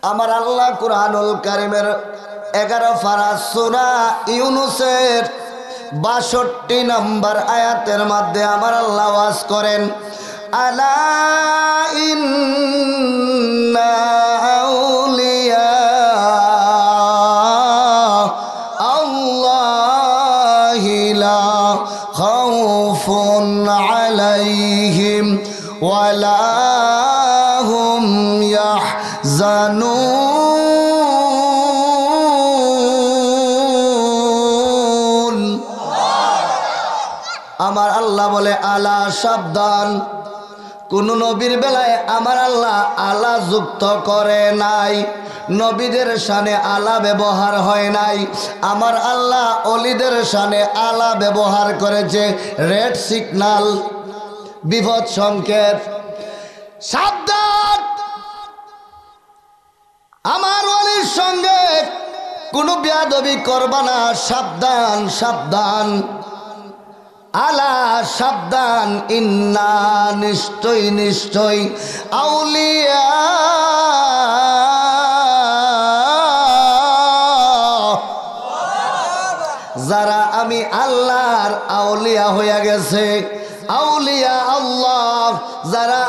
আমার আল্লাহ কুরআনুল কারীমের 11 পারা সূরা ইউনূসের 62 নম্বর আয়াতের মধ্যে আমার আল্লাহ ওয়াজ করেন, আলা ইন্না আউলিয়া আল্লাহি লা খাউফুন আলাইহিম ওয়ালা হুম ইয়াহজানুন। আমার আল্লাহ বলে আলা, সাবধান। কোন নবীর বেলায় আমার আল্লাহ আলা যুক্ত করে নাই, নবীদের শানে আলা ব্যবহার হয় নাই। আমার আল্লাহ অলিদের শানে আলা ব্যবহার করেছে, রেড সিগন্যাল, বিপদ সংকেত। সাবধান, আমার অলির সঙ্গে কোনো বেয়াদবি করবা না। সাবধান সাবধান, আলা সাবধান, ইন্না নিশ্চয় নিশ্চয়, আউলিয়া যারা আমি আল্লাহর আউলিয়া হইয়া গেছে, আউলিয়া আল্লাহ যারা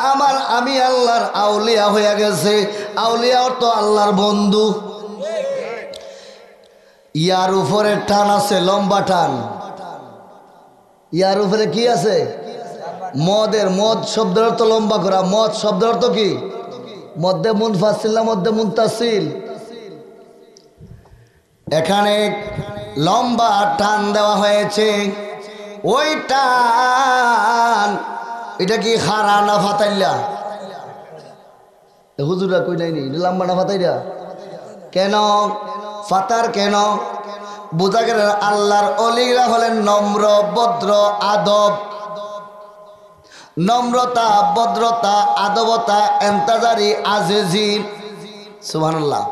আমি আল্লাহর আউলিয়া হইয়া গেছে। আউলিয়া তো আল্লাহর বন্ধু। ইয়ার উপরে টান আছে, লম্বা টান। ইয়ার উপরে কি আছে? মদের, মদ শব্দের অর্থ লম্বা করা। মদ শব্দের অর্থ কি? মধ্যে মুনফাসিল না মধ্যে মুনতাসিল? এখানে লম্বা টান দেওয়া হয়েছে। ওই টান এটা কি হারা না ফাতাইলা? হুজুরা কই নাইনি, লম্বা না ফাতাইলা কেন? ফাতার কেন? বোঝা গেল আল্লাহর অলিরা হলেন নম্র, ভদ্র, আদব, নম্রতা, ভদ্রতা, আদবতা, এন্তাজারি, আজিজি। সুবহানাল্লাহ।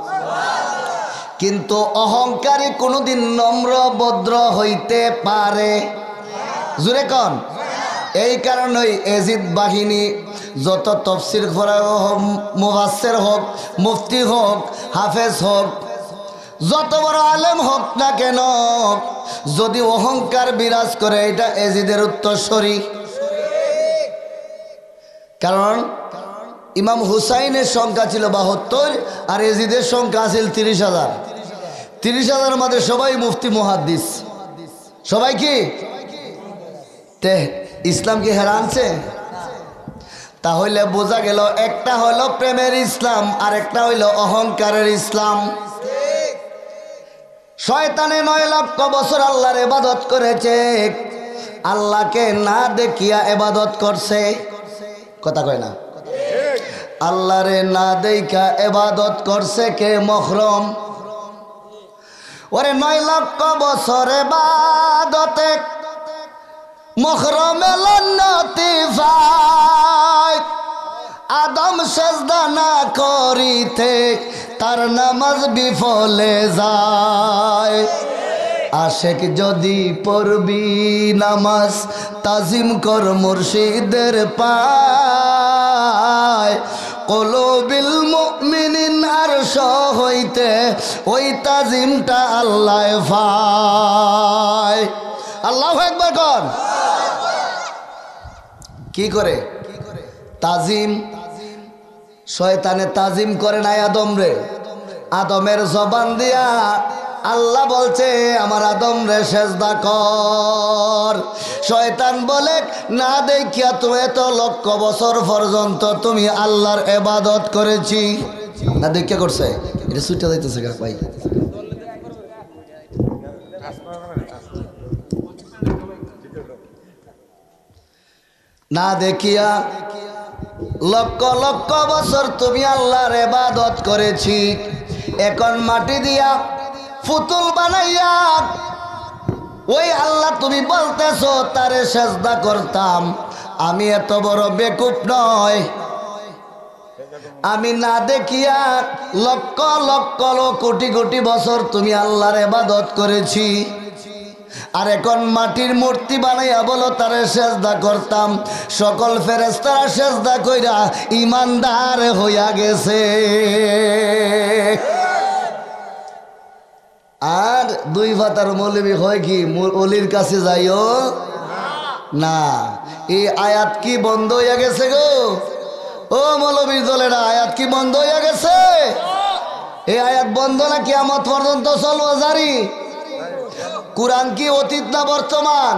কিন্তু অহংকারী কোনোদিন নম্র ভদ্র হইতে পারে? জুরে কন। এই কারণেই এজিদ বাহিনী যত তফসির করা হোক, মুফাসসির হোক, মুফতি হোক, হাফেজ হোক, যত বড় আলেম হোক না কেন, যদি অহংকার বিরাজ করে এটা এজিদের উত্তরসূরি। কারণ ইমাম হুসাইনের সংখ্যা ছিল 72 আর এজিদের সংখ্যা ছিল 30,000। 30,000 মধ্যে সবাই মুফতি মুহাদ্দিস, সবাই কি তে ইসলাম কি হেরানছে? তাহলে বোঝা গেল একটা হলো প্রেমের ইসলাম আর একটা হইলো অহংকারের ইসলাম। শয়তানে 9 লক্ষ বছর আল্লাহর ইবাদত করেছে, আল্লাহকে না দেখিয়া ইবাদত করছে। কথা কয় না? আল্লাহরে না দেখা ইবাদত করছে কে? মহরম। ওরে 9 লক্ষ বছর ইবাদতে মহরমে লন্নতি পায়। আদম সেজদা না করিতে তার নামাজ বিফলে যায়। আশেক যদি পড়বি নামাজ, তাজিম কর মুর্শিদের পায়। কুলুবিল মুমিনিন আরশ হইতে ওই তাজিমটা আল্লাহ পায়। আল্লাহু আকবার কর। কি করে তাজিম? শয়তানে তাজিম করে নাই আদম রে। আদমের জবান দিয়া আল্লাহ বলছে আমার আদম রে সেজদা কর। শয়তান বলে না দেখিয়া তো এত লক্ষ বছর পর্যন্ত তুমি আল্লাহর ইবাদত করেছি। না দেখিয়া করছে, এটা সুইটা যাইতেছে গা ভাই। না দেখিয়া লক্ষ লক্ষ বছর তুমি আল্লাহর ইবাদত করেছি। এখন মাটি দিয়া পুতুল বানাইয়া ওই আল্লাহ তুমি বলতেছো তারে সেজদা করতাম। আমি এত বড় বেকুব নয়, আমি না দেখিয়া লক্ষ লক্ষ কোটি কোটি বছর তুমি আল্লাহর ইবাদত করেছি। আর এখন মাটির মূর্তি বানাইয়া বলো তারে সেজদা করতাম। সকল ফেরেশতারা সেজদা কইরা ইমানদার হইয়া গেছে। দুই পাতার মৌলবি হয় কি অলির কাছে যাইও না। এই আয়াত কি বন্ধ হইয়া গেছে গো? ও মৌলবীর দলেরা, আয়াত কি বন্ধ হইয়া গেছে? এই আয়াত বন্ধ না কিয়ামত পর্যন্ত চলবো জারি? কোরআন কি অতীত না বর্তমান?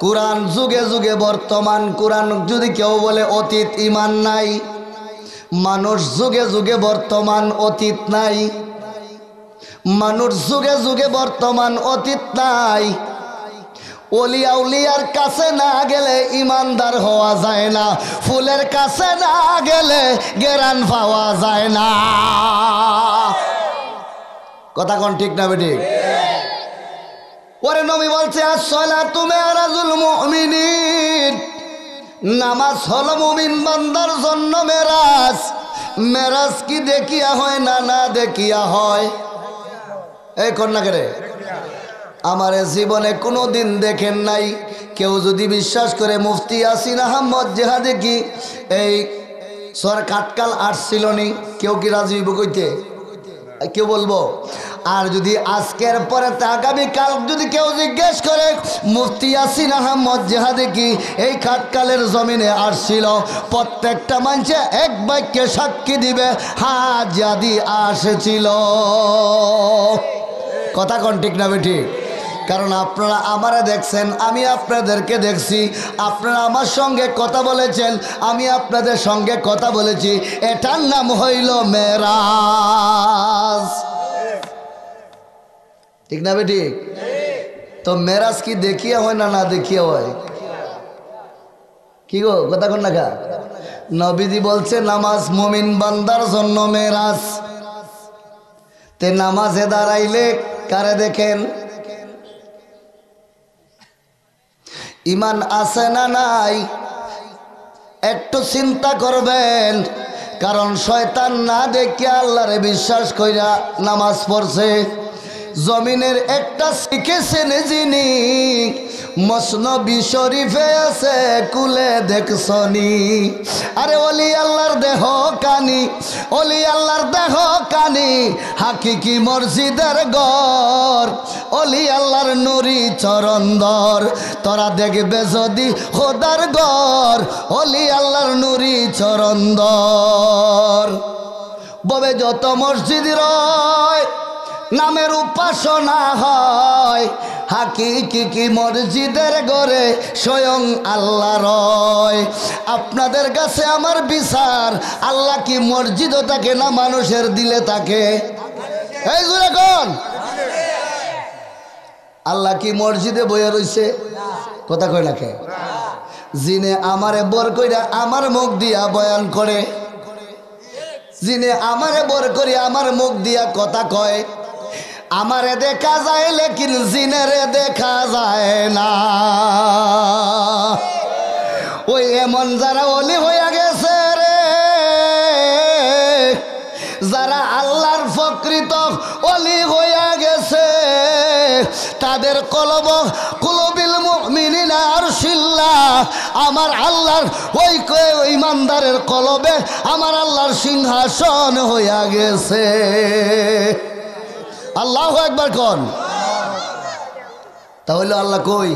কোরআন যুগে যুগে বর্তমান। কোরআন যদি কেউ বলে অতীত, ঈমান নাই। মানুষ যুগে যুগে বর্তমান, অতীত নাই। মানুষ যুগে যুগে বর্তমান, অতীত নাই। ওলিয়া উলিয়ার কাছে না গেলে ইমানদার হওয়া যায় না, ফুলের কাছে না গেলে গেরান পাওয়া যায় না। কথা কোন ঠিক না বেঠিক? ওরে নবী বলছে আসসালাতু মিরাজুল মুমিনিন, নামাজ হলো মুমিন বান্দার জন্য মেরাজ। মেরাজ কি দেখিয়া হয় না না দেখিয়া হয়? এই কন্যা করে আমার জীবনে কোনো দিন দেখেন নাই। কেউ যদি বিশ্বাস করে মুফতি ইয়াসিন আহমদ জেহাদি কি এই সর কাটকাল আসছিল নি, কেউ কি রাজি হইব কইতে? কেউ বলবো? আর যদি আজকের পরে আগামীকাল যদি কেউ জিজ্ঞেস করে মুফতি ইয়াসিন আহমদ জেহাদি কি এই কাটকালের জমিনে আসছিল, প্রত্যেকটা মানুষে এক বাক্যে সাক্ষী দিবে হ্যাঁ জিহাদি আসছিল। কথা কোন ঠিক না বেঠিক? কারণ আপনারা আমারে দেখছেন, আমি আপনাদেরকে দেখছি, আপনারা আমার সঙ্গে কথা বলেছেন, আমি আপনাদের সঙ্গে কথা বলেছি। এটার নাম হইল মেরাজ। ঠিক না বেঠিক? তো মেরাজ কি দেখিয়া হয় না না দেখিয়া হয়? কি গো কথা কোন না? নবীজি বলছে নামাজ মুমিন বান্দার জন্য মেরাজ। তে নামাজে দাঁড়াইলে কারে দেখেন? ইমান আছে না নাই একটু চিন্তা করবেন। কারণ শয়তান না দেখিয়া আল্লাহরে বিশ্বাস কইরা নামাজ পড়ছে। জমিনের একটা শিখেছেন যিনি, মসনবী শরীফে আছে কুলে দেখছনি। আরে ওলি আল্লাহর দেহ কানি, ওলি আল্লাহর দেহ কানি, হাকিকি মসজিদের ঘর, ওলি আল্লাহর নুরি চরন্দর। তোরা দেখবে যদি খোদার ঘর, ওলি আল্লাহর নুরি চরন্দর। ববে যত মসজিদ রয় নামের উপাসনা হয়, হাকিকি কি মসজিদের ঘরে স্বয়ং আল্লাহ রয়। আপনাদের কাছে আমার বিচার, আল্লাহ কি মসজিদও থাকে না মানুষের দিলে থাকে? এই জুড়ে কোন আল্লাহ কি মসজিদে বইয়া রইছে? কথা কয় না কে? জিনে আমারে বর কইরা আমার মুখ দিয়া বয়ান করে, জিনে আমারে বর করি আমার মুখ দিয়া কথা কয়। আমারে দেখা যায় লেকিন জিনেরে দেখা যায় না। ওই এমন যারা ওলি হইয়া গেছে রে, যারা আল্লাহর প্রকৃত ওলি হইয়া গেছে, তাদের কলব কুলবিল মুমিনিনা আরশিল্লাহ, আমার আল্লাহর ওই ইমানদারের কলবে আমার আল্লাহর সিংহাসন হইয়া গেছে। আল্লাহু আকবার কোন? তাহলে আল্লাহ কই?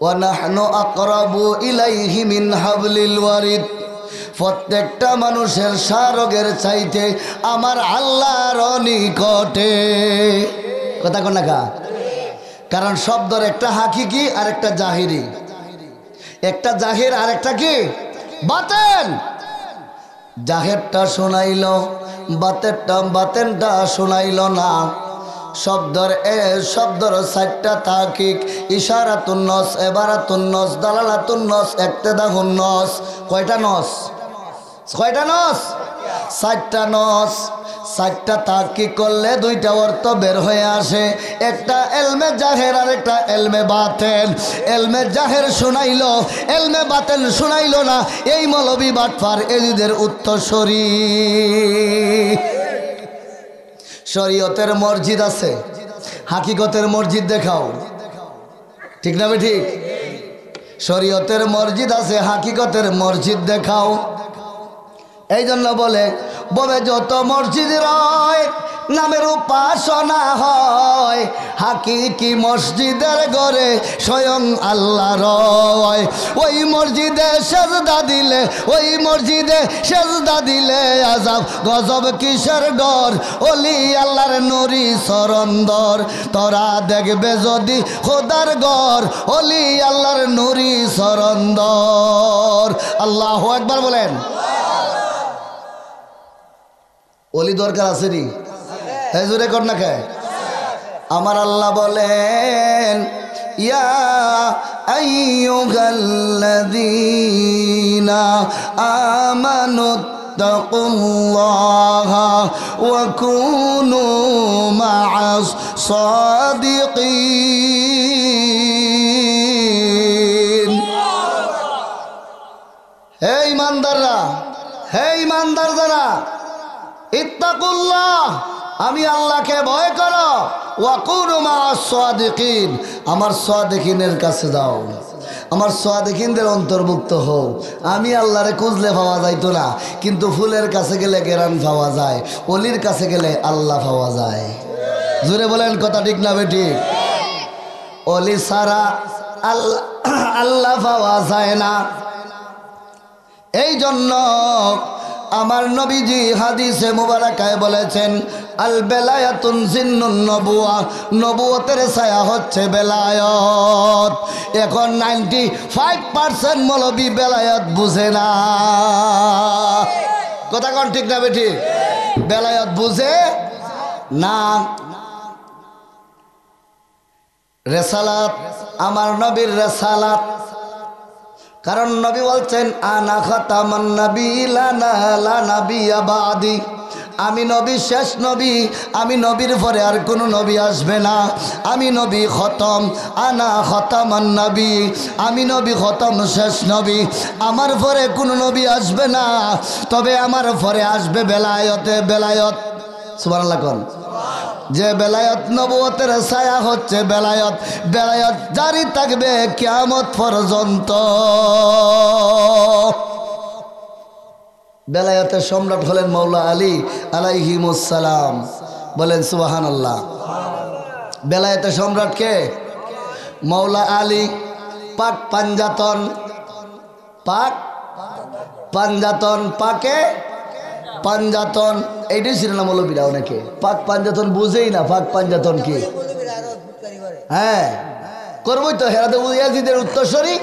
ওয়া নাহনু আকরাবু ইলাইহি মিন হাবলিল ওয়ারিদ। প্রত্যেকটা মানুষের সারগের চাইতে আমার আল্লাহর নিকটে। কথা কোন না? কারণ শব্দের একটা হাকিকি আর একটা জাহিরি, একটা জাহির আর একটা কি বাতেন। জাহেরটা শোনাইল, বাতেনটা শোনাইল না। শব্দর শব্দর চারটা তাকিক, ইশারাতুন নস, এবারাতুন নস, দালালাতুন নস, ইক্তেদাহুন নস। কয়টা নস? কয়টা নস? চারটা নস। চারটা তাকিক করলে দুইটা অর্থ বের হয়ে আসে, একটা এলমে জাহের আর একটা এলমে বাতেন। এলমে জাহের শোনাইল, এলমে বাতেন শোনাইল না, এই মৌলবী বাটপার এজিদের উত্তরসূরি। শরীয়তের মসজিদ আছে, হাকিকতের মসজিদ দেখাও। ঠিক না ঠিক? শরীয়তের মসজিদ আছে, হাকিকতের মসজিদ দেখাও। এই জন্য বলে ববে যত মসজিদ রয় নামের উপাসনা হয়, হাকিকি মসজিদের ঘরে স্বয়ং আল্লাহ রয়। ওই মসজিদে সেজদা দিলে, ওই মসজিদে সেজদা দিলে আযাব গজব কিসের ডর, ওলি আল্লাহর নুরি সরন্দর। তোরা দেখবে যদি খোদার ঘর, ওলি আল্লাহর নুরি সরন্দর। আল্লাহু আকবার বলেন। ওলি দরকার আছে নি? জোরে কর না খায়। আমার আল্লাহ বলেন ইয়া আইয়ুহাল্লাযীনা আমানুত্তাকুল্লাহা ওয়া কুনু মা'আস সাদিকিন। হে ঈমানদাররা, হে ঈমানদার যারা, ইত্তাকুল্লাহ, আমি আল্লাহকে ভয় করো, ওয়া কুনু মা'আস সাদিকিন, আমার সাদিকিনের কাছে যাও, আমার সাদিকিনদের অন্তর্ভুক্ত হও। আমি আল্লাহরে খুঁজলে পাওয়া যাইতো না, কিন্তু ফুলের কাছে গেলে গেরান পাওয়া যায়, অলির কাছে গেলে আল্লাহ পাওয়া যায়। জোরে বলেন কথা ঠিক না বেঠিক? অলি ছাড়া আল্লাহ পাওয়া যায় না। এই জন্য আমার নবীজি হাদিসে মুবারাকায় বলেছেন আল বেলায়াতুন জিন্নুন নবুয়া, নবুয়তের ছায়া হচ্ছে বেলায়ত। এখন 95% মৌলবী বেলায়ত বুঝে না। কথা কোন ঠিক না বেঠিক? বেলায়ত বুঝে না। রেসালাত, আমার নবীর রেসালাত, কারণ নবী বলছেন আনা খাতামান নাবিয়িনা লা নাবিয়্যা বাদি, আমি নবী শেষ নবী, আমি নবীর পরে আর কোনো নবী আসবে না, আমি নবী খতম। আনা খতামান নবী, আমি নবী খতম, শেষ নবী, আমার পরে কোনো নবী আসবে না, তবে আমার পরে আসবে বেলায়তে। বেলায়ত, সুবহানাল্লাহ কোন, যে বেলায়ত নবুয়তের ছায়া হচ্ছে বেলায়ত। বেলায়ত জারি থাকবে কিয়ামত পর্যন্ত। বেলায়তের সম্রাট হলেন মৌলা আলী আলাইহিমুস সালাম। বলেন সুবহানাল্লাহ। বেলায়তের সম্রাট কে? মৌলা আলী। পাক পাঞ্জাতন, পাক পাঞ্জাতন, পাকে পাঞ্জাতন, এইটাই ছিল না মৌলবীরা অনেকে। পাক পাঞ্জাতন বুঝেই না পাক পাঞ্জাতন কি। হ্যাঁ করবই তো, হেরাতে ইয়াজিদের উত্তরসূরি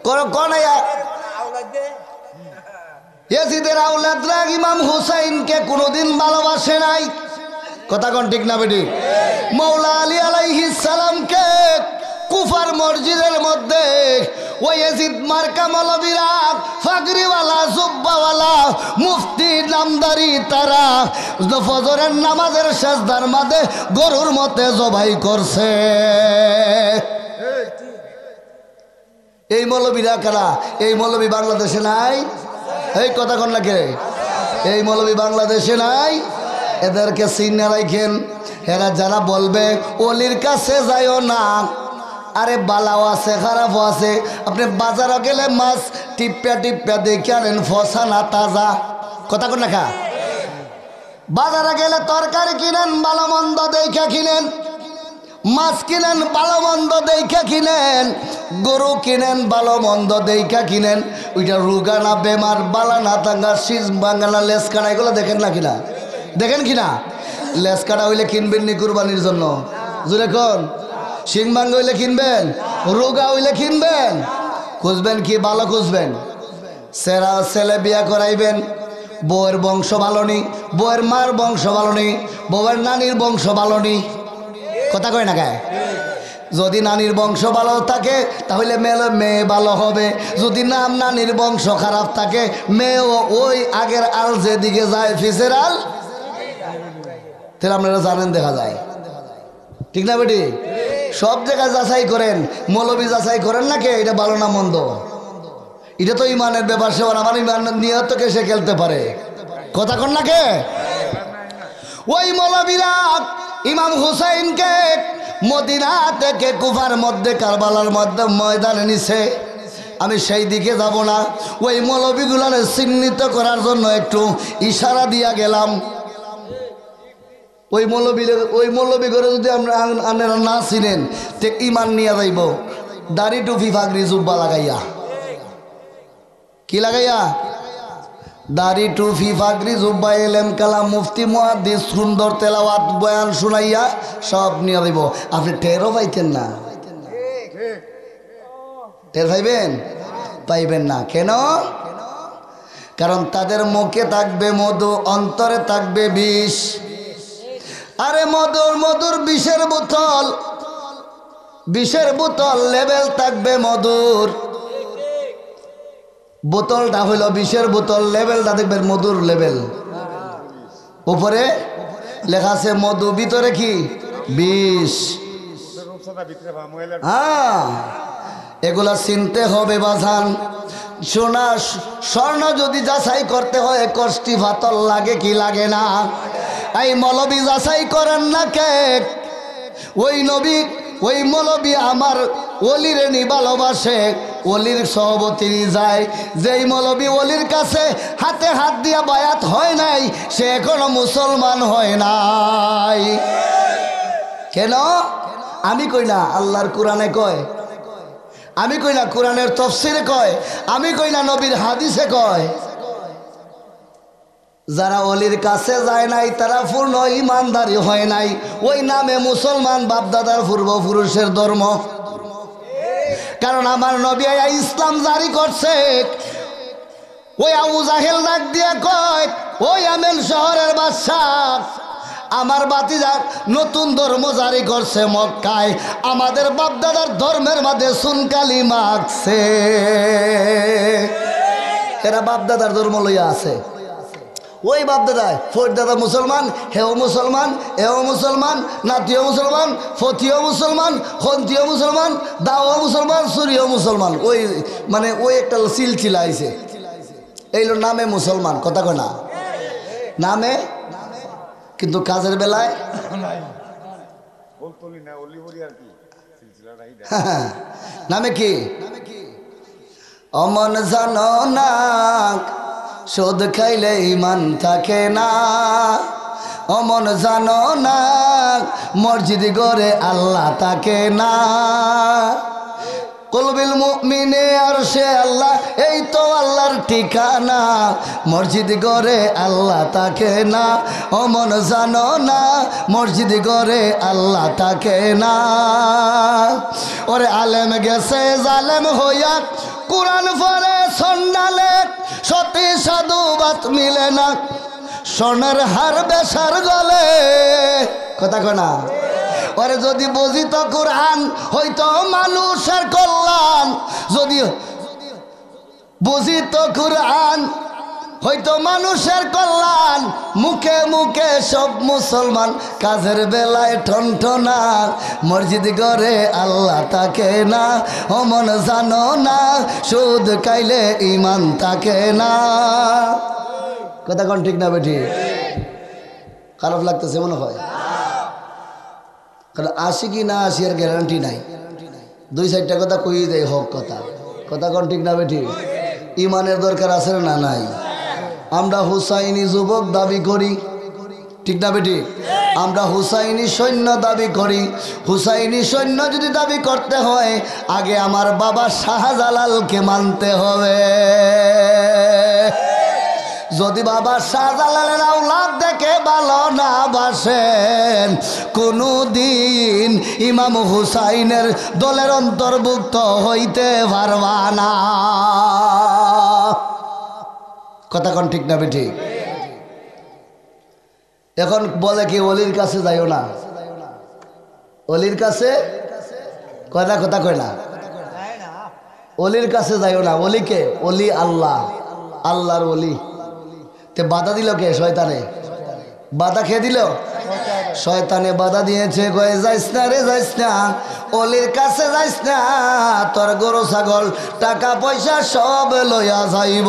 কোন ইয়াজিদের আওলাদরা ইমাম হুসাইনকে কোনোদিন ভালোবাসে নাই। কথা কোন ঠিক না বেটি? মৌলা আলী আলাইহিস সালামকে কুফার মসজিদের মধ্যে ওই ইয়াজিদ মার্কা মৌলবীরা, ফাগরিওয়ালা, জুব্বাওয়ালা, মুফতি নামদারি, তারা ফজরের নামাজের সেজদার মাঝে গরুর মতে জবাই করছে। এই মৌলবীরা কারা? এই মৌলবী বাংলাদেশে নাই। এই কথা কোন লাগে? এই মৌলবী বাংলাদেশে নাই। এদেরকে চিন্না রাখেন। এরা যারা বলবে অলির কাছে যাইও না, আরে বালাও আছে খারাপও আছে। আপনি বাজারে গেলে মাছ টিপ্পা টিপ্পা দেখে আনেন, ফসা না তাজা। কথা কোন লেখা? বাজারে গেলে তরকারি কিনেন, ভালো মন্দ দেখে কিনেন, মাছ কিনেন ভালো মন্দ দেখে কিনেন, গরু কিনেন ভালো মন্দ দেখে কিনেন। ওইটা রুগা না বেমার, বালা না তাঙ্গা, শীষ ভাঙ্গা না লেস কাটা, এগুলো দেখেন না কিনা? দেখেন কিনা? লেস কাটা হইলে কিনবেন নি কুরবানির জন্য? জুড়ে কোন? শিং ভাঙ্গা হইলে কিনবেন, রোগা হইলে কিনবেন। খুঁজবেন কি? ভালো খুঁজবেন। সেরা ছেলে বিয়া করাইবেন, বউয়ের বংশ ভালো নি, বউয়ের মার বংশ ভালো নি, বউয়ের নানির বংশ ভালো নি। কথা কয় না গায়ে? যদি নানির বংশ ভালো থাকে তাহলে মেয়ে ভালো হবে। যদি নানির বংশ খারাপ থাকে, মেয়েও ওই আগের আল যেদিকে যায় ফিসের আল, তাহলে আপনারা জানেন, দেখা যায়। ঠিক না বেটি? সব জায়গায় যাচাই করেন, মৌলবী যাচাই করেন না কে এটা ভালো না মন্দ। এটা তো ইমানের ব্যাপার। সে আমার ইমান নিয়তকে সে খেলতে পারে। কথা কন না কে? ওই মৌলবীরা ইমাম হুসাইনকে মদিনা থেকে কুফার মধ্যে কারবালার মধ্যে ময়দানে নিছে। আমি সেই দিকে যাব না, ওই মৌলবীগুলারে চিহ্নিত করার জন্য একটু ইশারা দিয়া গেলাম। ওই মৌলবী করে যদি আপনারা না চিনেন তে ইমান নিয়ে যাইব দাড়ি টুপি ফাগরি জুব্বা লাগাইয়া। কি লাগাইয়া? দাড়ি টুপি ফাগরি জুব্বা এলেম কালাম মুফতি মুহাদ্দিস সুন্দর তেলাওয়াত বয়ান শুনাইয়া সব নিয়ে যাইব। আপনি টেরও পাইতেন না। টের পাইবেন? পাইবেন না। কেন? কারণ তাদের মুখে থাকবে মধু, অন্তরে থাকবে বিষ। আরে মধুর বিষের বোতল, বিষের বোতল লেবেল থাকবে মধুর। বোতলটা হইল বিষের বোতল, লেবেলটা দেখবেন মধুর লেবেল। উপরে লেখা আছে মধু, ভিতরে কি? বিষ। হ্যাঁ, এগুলা চিনতে হবে বাজান। সোনা স্বর্ণ যদি যাচাই করতে হয় কষ্টি পাতল লাগে কি লাগে না? এই মৌলবী যাচাই করেন না কে? ওই নবী, ওই মৌলবী আমার ওলিরে নি ভালোবাসে, ওলির সহবতী যায়। যেই মৌলবী ওলির কাছে হাতে হাত দিয়া বায়াত হয় নাই, সে এখনো মুসলমান হয় নাই। কেন? আমি কই না, আল্লাহর কোরআনে কয়। আমি কই না কোরআনের তাফসীরে কয়। আমি কই না নবীর হাদিসে কয়। যারা ওলির কাছে যায় নাই তারা পূর্ণ ইমানদারি হয় নাই। ওই নামে মুসলমান, বাপদাদার পূর্বপুরুষের ধর্ম। কারণ আমার নবী ইসলাম জারি করছে। ওই আবু জাহেল ডাক দিয়া কয়, ওই আমেন শহরের বাদশাহ, আমার বাতিজা নতুন ধর্ম জারি করছে মক্কায়, আমাদের বাপদাদার ধর্মের মাঝে সুনকালি মাখছে। এরা বাপদাদার ধর্ম লইয়া আছে। ওই বাপদাদায় ফোরদাদা মুসলমান, হেও মুসলমান, এও মুসলমান, নাতিও মুসলমান, ফতিও মুসলমান, খন্তিও মুসলমান, দাও মুসলমান, সুরিও মুসলমান। ওই মানে ওই একটা সিলসিলা আইছে, এইলো নামে মুসলমান। কথা কয় না? নামে, কিন্তু কাজের বেলায় নামে কি? অমন জানো না সুদ খাইলে ইমান থাকে না, অমন জানো না মসজিদ গড়ে আল্লাহ থাকে না। কলবিল মুমিনে আরশে আল্লাহ, এই তো আল্লাহর ঠিকানা। মসজিদ গড়ে আল্লাহ থাকে না, অমন জানো না মসজিদ গড়ে আল্লাহ থাকে না। ওরে আলেম গেছে জালেম হইয়া, কোরআন পড়ে সন্ডালে, সতী সাধু বাত মিলে না, সোনার হার বেশার গলে। কথা কয় না? ওরে যদি বুঝিত কোরআন হইতো মানুষের কল্যাণ, যদি বুঝিত কোরআন হইতো মানুষের কল্যাণ। মুখে মুখে সব মুসলমান, কাজের বেলায় ঠনঠনা। মসজিদ গড়ে আল্লাহ থাকে না, অমন জানো না সুদ খাইলে ইমান থাকে না। কথা কোন ঠিক না বেঠি? খারাপ লাগতেছে মনে হয়? কারণ আসি কি না আসি আর গ্যারান্টি নাই। দুই সাইডটা কথা কই দেয় হক কথা। কথা কোন ঠিক না বেঠি? ইমানের দরকার আছে না? নাই। আমরা হুসাইনি যুবক দাবি করি, ঠিক না বেটি? আমরা হুসাইনি সৈন্য দাবি করি। হুসাইনি সৈন্য যদি দাবি করতে হয়, আগে আমার বাবা শাহজালালকে মানতে হবে। যদি বাবা শাহজালালের আওলাদ দেখে ভালো না বাসেন, কোনো দিন ইমাম হুসাইনের দলের অন্তর্ভুক্ত হইতে পারবা না। কথা কোন ঠিক না বেঠি? এখন বলে কি অলির কাছে যাইও না, অলির কাছে কয় না? কথা কয় না? অলির কাছে যাইও না। অলিকে? অলি আল্লাহ, আল্লাহর অলি। তে বাধা দিল কে? শয়তানে। বাধা খেয়ে দিল শয়তানে, বাধা দিয়েছে। কয়ে যাইস না রে, যাইস না, অলির কাছে যাইস না, তোর গরু ছাগল টাকা পয়সা সব লইয়া যাইব।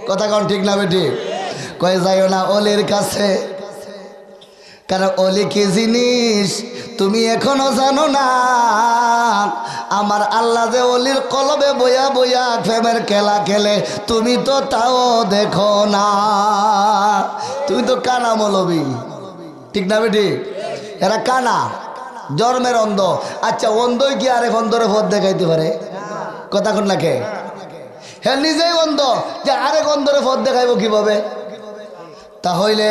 কথা কোন ঠিক না বেটি? কয়ে যাইও না অলির কাছে। কারণ অলি কি জিনিস তুমি এখনো জানো না আমার আল্লাহ যে অলির কলবে বইয়া বইয়া প্রেমের খেলা খেলে, তুমি তো তাও দেখো না। তুমি তো কানা মৌলবি, ঠিক না বেটি? এরা কানা, জন্মের অন্ধ। আচ্ছা অন্ধই কি আরেক অন্ধরে পথ দেখাইতে পারে? কথা কোন নাকে? হ্যাঁ নিজেই অন্ধ, যে আরেক অন্ধরে পথ দেখাইব কিভাবে? তাহলে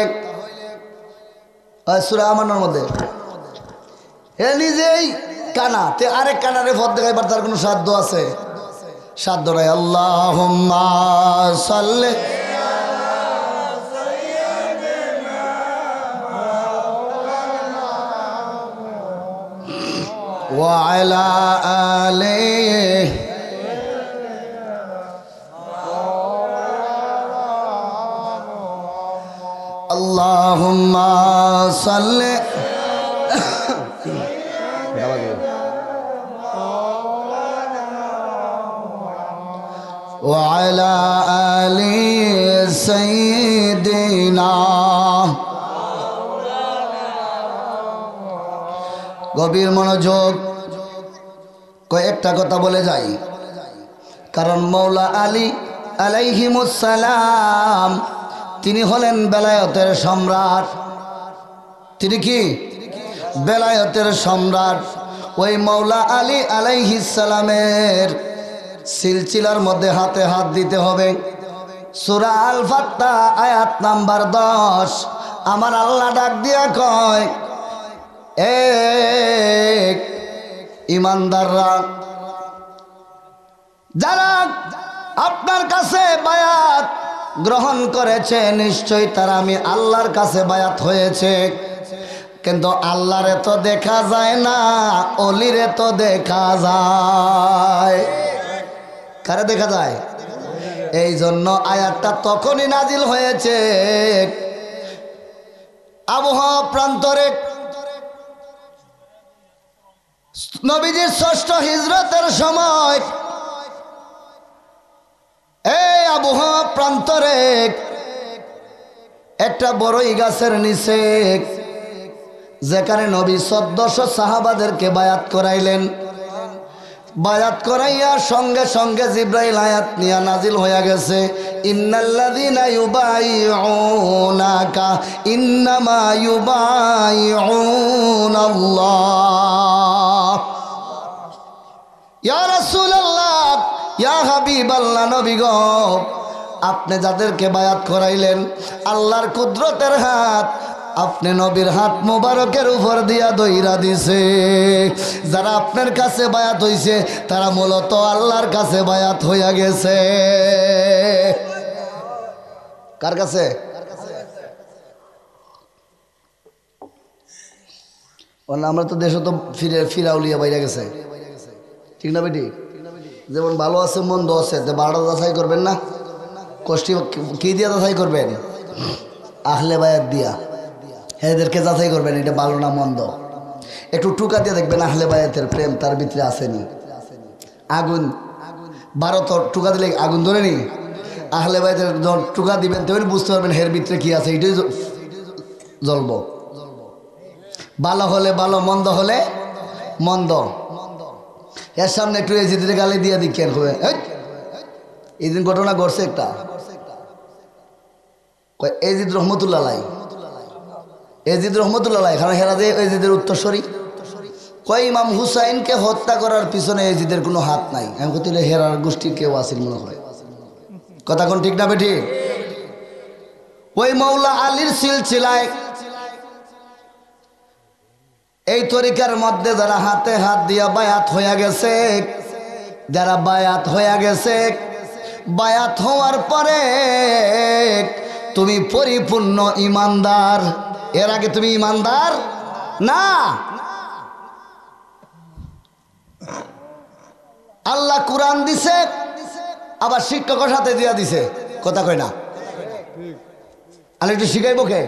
সূরা আমানের মধ্যে হে নিজেই কানা, তে আরেক কানারে পথ দেখাইবার তার কোনো সাধ্য আছে? সাধ্য নাই। আল্লাহুম্মা সাল্লি ওয়া আলা আলিহি আল্লাহুম্মা সাল্লি ওয়া আলা আলি সাইয়্যিদিনা। গভীর মনোযোগ, কয়েকটা কথা বলে যাই, কারণ মৌলা আলী আলাইহিমুস সালাম তিনি হলেন বেলায়েতের সম্রাট। তিনি কি? বেলায়েতের সম্রাট। ওই মৌলা আলী আলাইহিস সালামের সিলসিলার মধ্যে হাতে হাত দিতে হবে। সূরা আল ফাত্তাহ আয়াত নাম্বার 10 আমার আল্লাহ ডাক দিয়া কয়, এক ইমানদাররা যারা আপনার কাছে বায়াত গ্রহণ করেছে, নিশ্চয়ই তারা আমি আল্লাহর কাছে বায়াত হয়েছে। কিন্তু আল্লাহরে তো দেখা যায় না, অলিরে তো দেখা যায়। কারে দেখা যায়? এই জন্য আয়াতটা তখনই নাজিল হয়েছে আবহাওয়া প্রান্তরে নবীজির ষষ্ঠ হিজরতের সময়। এই আবহাওয়া প্রান্তরে একটা বড়ই গাছের নিচে, যেখানে নবী 1400 সাহাবাদেরকে বায়াত করাইলেন। বায়াত করাইয়া সঙ্গে সঙ্গে জিব্রাইল আয়াত নিয়ে নাজিল হয়ে গেছে, ইন্নাল্লাযীনা ইউবাইউনাকা ইন্নামা ইউবাইউনাল্লাহ। ইয়া রাসূলুল্লাহ, ইয়া হাবিবাল্লাহ, নবী গো, আপনি যাদেরকে বায়াত করাইলেন আল্লাহর কুদরতের হাত আপনি নবীর হাত মোবারকের উপর দিয়া দইরা দিছে। যারা আপনার কাছে বায়াত হইছে তারা মূলত আল্লাহর কাছে বায়াত হইয়া গেছে। কার কাছে? আমরা তো দেশে তো ফিরাউলিয়া বাইরে গেছে, ঠিক না বেটি? যেমন ভালো আছে মন্দ আছে, বারোটা যাচাই করবেন না? কষ্টি কি দিয়া যাচাই করবেন? আহলে বায়াত দিয়া এদেরকে যাচাই করবেন, এটা ভালো না মন্দ। একটু টুকা দিয়ে দেখবেন আহলে বায়াতের প্রেম তার ভিতরে আসেনি। আগুন 12 টুকা দিলে আগুন ধরে নি? আহলে বায়াতের যখন টুকা দিবেন তখন বুঝতে পারবেন এর ভিতরে কি আছে, এটাই জ্বলব। ভালো হলে ভালো, মন্দ হলে মন্দ। এর সামনে একটু এজিদের গালি দিয়ে দিক কেন হবে? এই দিন ঘটনা ঘটছে একটা, এজিদ রহমতুল্লাহ, এজিদ রহমতুল্লাহ, কারণ হেরা দিয়ে এজিদের উত্তরসূরি। কয় ইমাম হুসাইনকে হত্যা করার পিছনে এজিদের কোনো হাত নাই। আমি কত হেরার গোষ্ঠীর কেউ আসিল মনে হয়। কথা কোন ঠিক না বেঠি? ওই মৌলা আলীর সিলসিলায় এই তরিকার মধ্যে যারা হাতে হাত দিয়া বায়াত হইয়া গেছে, যারা বায়াত হইয়া গেছে, বায়াত হওয়ার পরে তুমি পরিপূর্ণ ইমানদার। এর আগে তুমি ইমানদার না। আল্লাহ কুরআন দিছে, আবার শিক্ষকের সাথে দিয়া দিছে। কথা কয় না? আর একটু শিখাইব কে?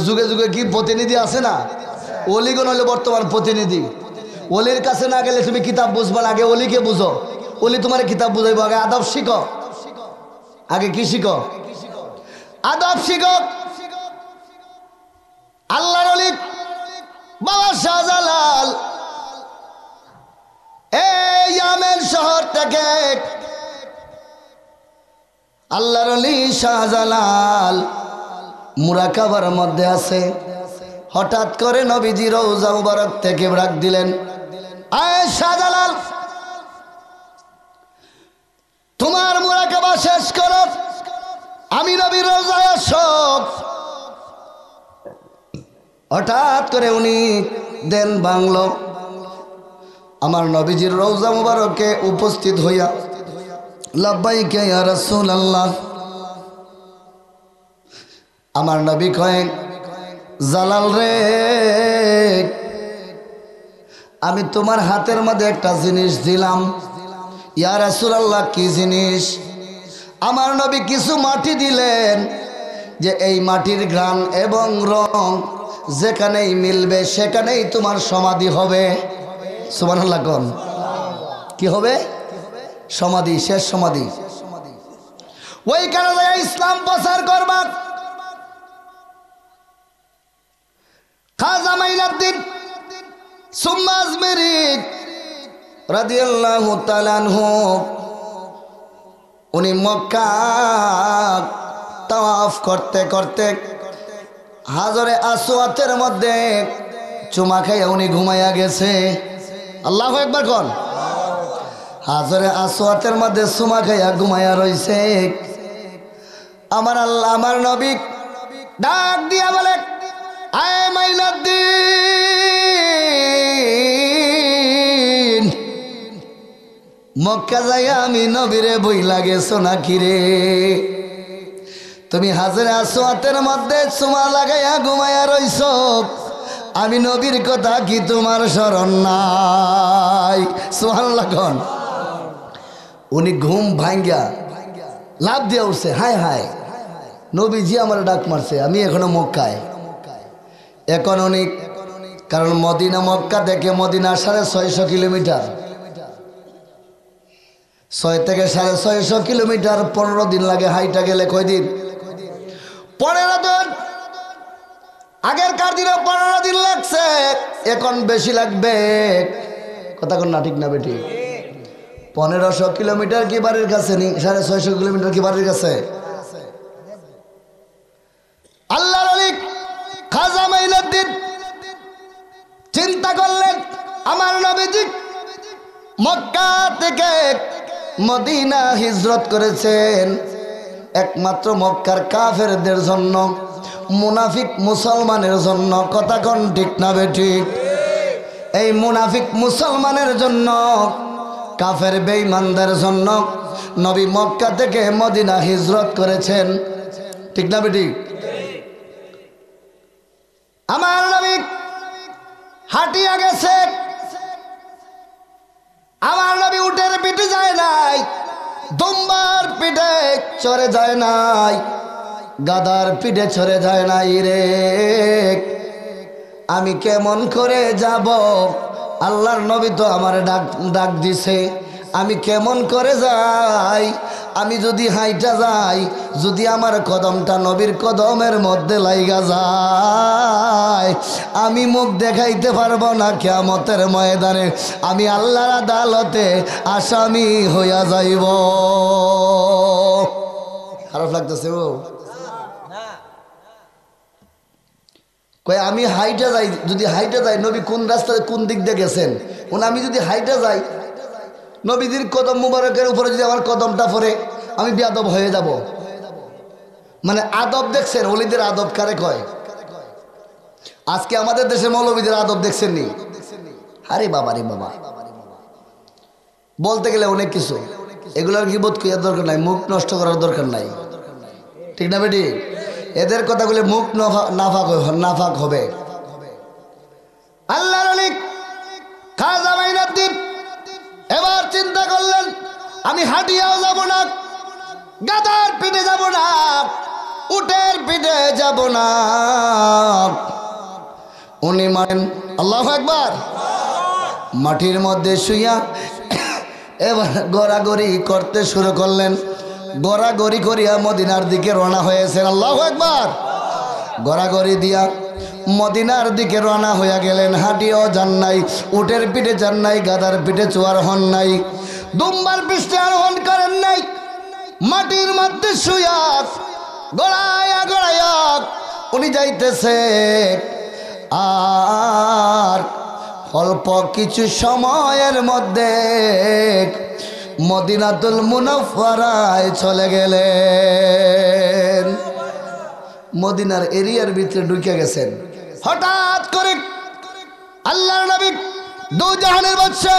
যুগে যুগে কি প্রতিনিধি আছে না? অলিগণ হলে বর্তমান প্রতিনিধি। অলির কাছে না গেলে তুমি কিতাব বুঝবা না, আগে অলিকে বুঝো। অলি তোমার কিতাব বুঝাইব। আগে আদব শিখো। আগে কি শিখো? আদব শিখো। আল্লাহর অলি বাবা শাহজালাল এই ইয়ামেন শহর থেকে আল্লাহর ওলি শাহজালাল মুরাকাবার মধ্যে আছে। হঠাৎ করে নবীজি রওজা মুবারক থেকে ডাক দিলেন, আয় শাহজালাল, তোমার মুরাকাবা শেষ করো, আমি নবীর রওজায় আসো। হঠাৎ করে উনি দেন বাংলো আমার নবীজির রওজা মুবারকে উপস্থিত হইয়া, লাব্বাইকা ইয়া রাসূলুল্লাহ। আমার নবী কয়, জালাল রে, আমি তোমার হাতের মধ্যে একটা জিনিস দিলাম। ইয়া রাসূলুল্লাহ, কি জিনিস? আমার নবী কিছু মাটি দিলেন, যে এই মাটির ঘ্রাণ এবং রং যেখানেই মিলবে সেখানেই তোমার সমাধি হবে। সুবহানাল্লাহ কোন কি হবে? সমাধি, শেষ সমাধি। ওই কারণে ইসলাম প্রচার করবা। খাজা মাইনুদ্দিন সুম্মা আজমেরি রাদিয়াল্লাহু তাআলা আনহু, উনি মক্কা তাওয়াফ করতে করতে হাজরে আসওয়াতের মধ্যে চুমা খাইয়া উনি ঘুমাইয়া গেছে। আল্লাহু আকবার কোন। হাজরে আসওয়াতের মধ্যে চুমা খাইয়া ঘুমাইয়া রইছে। আমার আল্লাহ, আমার নবী ডাক দিয়া বলে, আয় মাইনুদ্দিন, মক্কা যাইয়া আমি নবীরে বইলা গেছো নাকি রে? তুমি হাজরে আসওয়াতের মধ্যে চুমা লাগাইয়া ঘুমাইয়া রইছ, আমি নবীর কথা কি তোমার স্মরণ নাই? সুবহানাল্লাহ কোন। উনি ঘুম ভাঙ্গা লাভ দিয়ে উঠছে, হায় হায়, নবীজি আমার ডাক মারছে, আমি এখনো মক্কায়। এখন উনি, কারণ মদিনা মক্কা থেকে মদিনা 650 কিলোমিটার, 6 থেকে 650 কিলোমিটার, 15 দিন লাগে হাইটা গেলে। কয়দিন? 15 দিন। আগেরকার দিনে 15 দিন লাগছে, এখন বেশি লাগবে। কথা কোন না ঠিক না বেটি? 1500 কিলোমিটার কি বাড়ির কাছে নি? 650 কিলোমিটার কি বাড়ির কাছে? আল্লাহর ওলি খাজা মাইনুদ্দিন চিন্তা করলেন, আমার নবীজি মক্কা থেকে মদিনা হিজরত করেছেন একমাত্র মক্কার কাফেরদের জন্য, মুনাফিক মুসলমানের জন্য। কথা কোন ঠিক না বেঠিক? এই মুনাফিক মুসলমানের জন্য, কাফের বেঈমানদের জন্য নবী মক্কা থেকে মদিনা হিজরত করেছেন। ঠিক না বেঠিক? আমার নবী হাঁটিয়া গেছে। আমার নবী উটের পিঠে যায় নাই, দুম্বার পিঠে চড়ে যায় নাই, গাদার পিঠে চড়ে যায় নাই রে। আমি কেমন করে যাব? আল্লাহর নবী তো আমার ডাক দিছে, আমি কেমন করে যাই? আমি যদি হাইটা যাই, যদি আমার কদমটা নবীর কদমের মধ্যে লাইগা যায়, আমি মুখ দেখাইতে পারবো না কিয়ামতের ময়দানে, আমি আল্লাহর আদালতে আসামি হইয়া যাইব। খারাপ লাগতেছে ও? কই আমি হাইটা যাই, যদি হাইটা যাই, নবী কোন রাস্তায় কোন দিক দিয়ে গেছেন? আমি যদি হাইটা যাই, নবীজির কদম মুবারকের উপরে যদি আমার কদমটা পড়ে, আমি বেয়াদব হয়ে যাব। মানে আদব দেখছেন? ওলিদের আদব কারে কয়? আজকে আমাদের দেশে মৌলবীদের আদব দেখছেন নি? আরে বাবা রে বাবা, বলতে গেলে অনেক কিছু। এগুলোর গীবত করার দরকার নাই, মুখ নষ্ট করার দরকার নাই। ঠিক না বেটি? এদের কথাগুলো মুখ নাফাক হবে। আল্লাহর ওলি খাজা মাইনুদ্দিন এবার চিন্তা করলেন, আমি হাঁটিয়াও যাব না, গাদার পিঠে যাব না, উটের পিঠে যাব না। উনি মানেন আল্লাহু আকবার। মাটির মধ্যে শুইয়া এবার গড়াগড়ি করতে শুরু করলেন। গড়াগড়ি করিয়া মদিনার দিকে রওনা হয়েছেন। আল্লাহু আকবার। গড়াগড়ি দিয়া মদিনার দিকে রওনা হইয়া গেলেন। হাঁটিও যান নাই, উটের পিঠে যান নাই, গাধার পিঠে চোয়ার হন নাই, দুম্বার পৃষ্ঠে আরোহণ করেন নাই। মাটির মধ্যে শুয়া গড়াইয়া গড়াইয়া উনি যাইতেছে। আর অল্প কিছু সময়ের মধ্যে মদিনাতুল মুনাফফারায় চলে গেলেন। মদিনার এরিয়ার ভিতরে ঢুকে গেছেন। হঠাৎ করে আল্লাহর নবী দু জাহানের বাদশা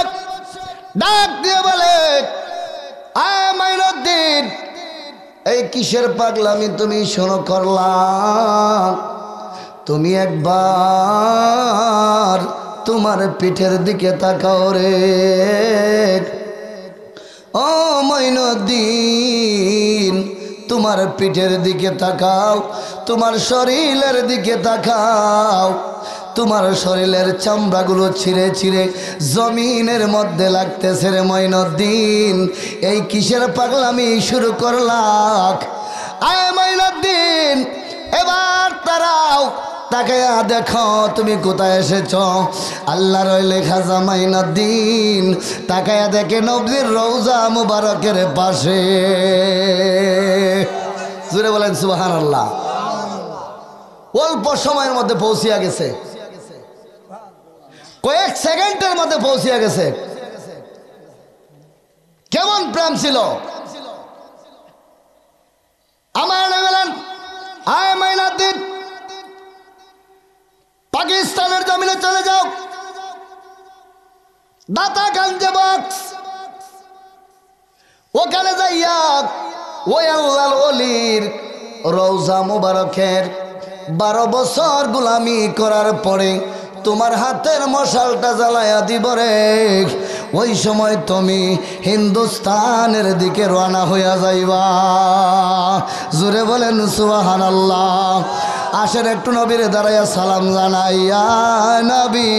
ডাক দিয়ে বলে, আয় মাইনুদ্দিন, এই কিসের পাগলামি তুমি শোনো করলাম? তুমি একবার তোমার পিঠের দিকে তাকাও রে। ও মাইনুদ্দিন, তোমার পিঠের দিকে তাকাও, তোমার শরীরের দিকে তাকাও। তোমার শরীরের চামড়াগুলো ছিঁড়ে ছিঁড়ে জমিনের মধ্যে লাগতেছে রে মাইনুদ্দিন। এই কিসের পাগলামি শুরু করলাম? আয় মাইনুদ্দিন, এবার তারাও তাকায়া দেখো তুমি কোথায় এসেছ। আল্লাহর লেখা মাইনুদ্দিন তাকায়া দেখে নবীর রওজা মুবারকের পাশে। জোরে বলেন সুবহানাল্লাহ। অল্প সময়ের মধ্যে পৌঁছিয়া গেছে, কয়েক সেকেন্ডের মধ্যে পৌঁছিয়া গেছে। কেমন প্রেম ছিল! আমার নবী বলেন, আয় মাইনুদ্দিন, পাকিস্তানের জমিনে চলে যাও, দাতাগঞ্জে বক্স, ওখানে যাইয়া ওই আল্লাহর ওলির রওজা মুবারকের 12 বছর গোলামি করার পরে তোমার হাতের মশালটা জ্বালায়া দিব রে। ওই সময় তুমি হিন্দুস্তানের দিকে রওনা হইয়া যাইবা। জোরে বলেন সুবহানাল্লাহ। আসেন একটু নবীর দাঁড়াইয়া সালাম জানাইয়া নবী।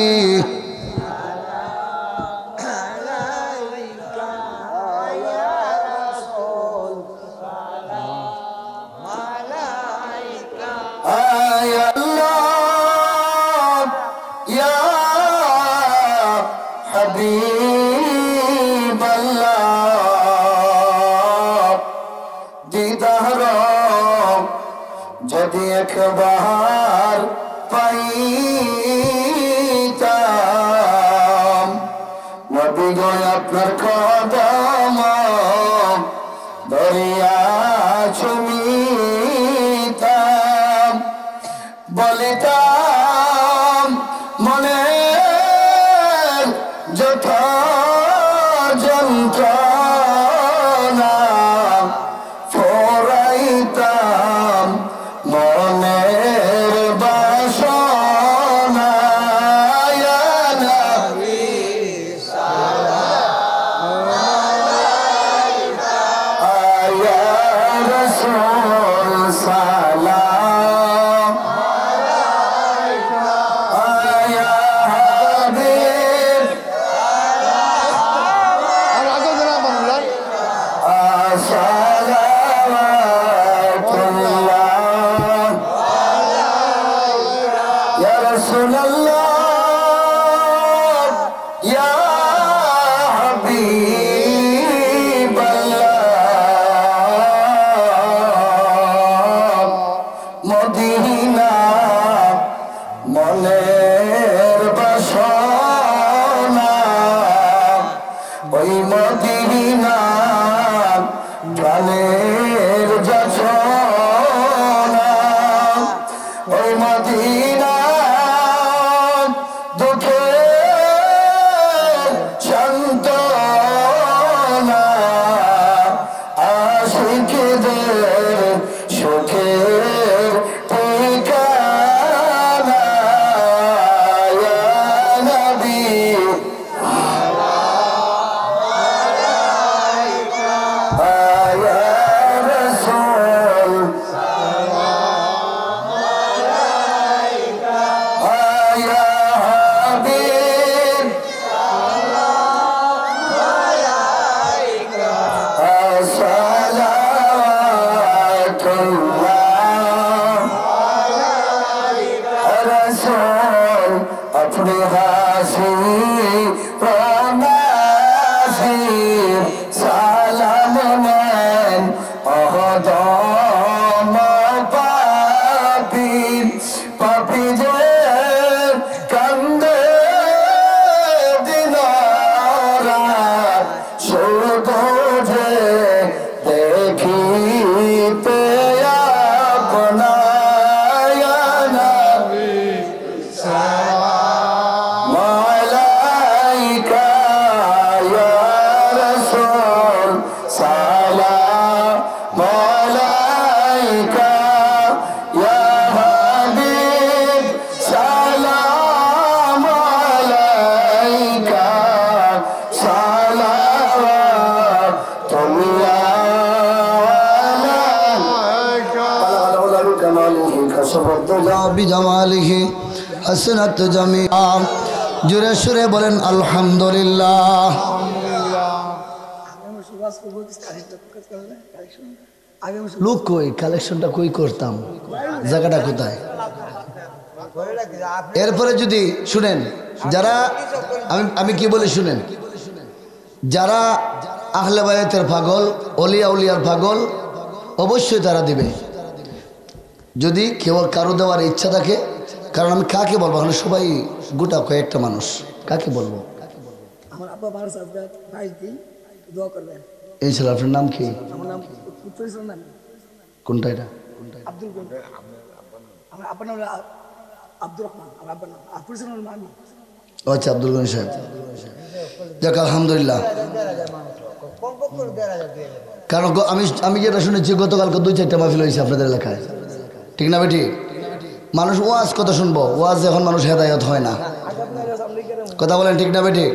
যদি একবার পাইতাম নবী গো আপনার কদম দরিয়া চুমিতাম, বলিতাম মনে যত যন্ত্রণা, ফোরাইতাম মনের বাসনা। ইয়া নবী সালাম আলাইকা, ইয়া রাসূল সালাম আলাইকা, ইয়া হাবিব মদিনা মনের বাসনা, ওই মদিনা প্রাণের যাচনা, ওই মদিনা দুঃখে সান্ত্বনা, আশিকদের সুখের ঠিকানা। ইয়া নবী ইয়া রাসূল ইয়া হাবিব সালাওয়াতুল্লাহ كسبت বিজামালিহি হাসনাত জামিআ জোরে সুরে বলেন আলহামদুলিল্লাহ। লোক কই কালেকশনটা কই করতাম, জায়গাটা কোথায়? এরপরে যদি শুনেন, যারা আমি কি বলি শুনেন, যারা আহলে বায়াতের পাগল, অলিয়া উলিয়ার পাগল, অবশ্যই তারা দিবে। যদি কেউ কারো দেওয়ার ইচ্ছা থাকে, কারণ আমি কাকে বলবো, এখন সবাই গোটা কয়েকটা মানুষ, কাকে বলবো? আমার আব্বা বার সাজদা ভাই দিই, দোয়া করবেন। এই ছিল আপনার নাম কি? আমার নাম পুত্রের নাম কোনটা এটা? আব্দুল গনি। আমার আব্বার নাম আব্দুর রহমান, আমার আব্বার নাম আর পুত্রের নাম আমি। আচ্ছা, আব্দুল গনি সাহেব। যাক আলহামদুলিল্লাহ। কারণ আমি যেটা শুনেছি গতকালকে 2-4টা মাহফিল হয়েছে আপনাদের এলাকায়, ঠিক না বেটি? মানুষ ওয়াজ কত শুনবো, ওয়াজ এখন মানুষ হেদায়ত হয় না, কথা বলেন ঠিক না বেটি?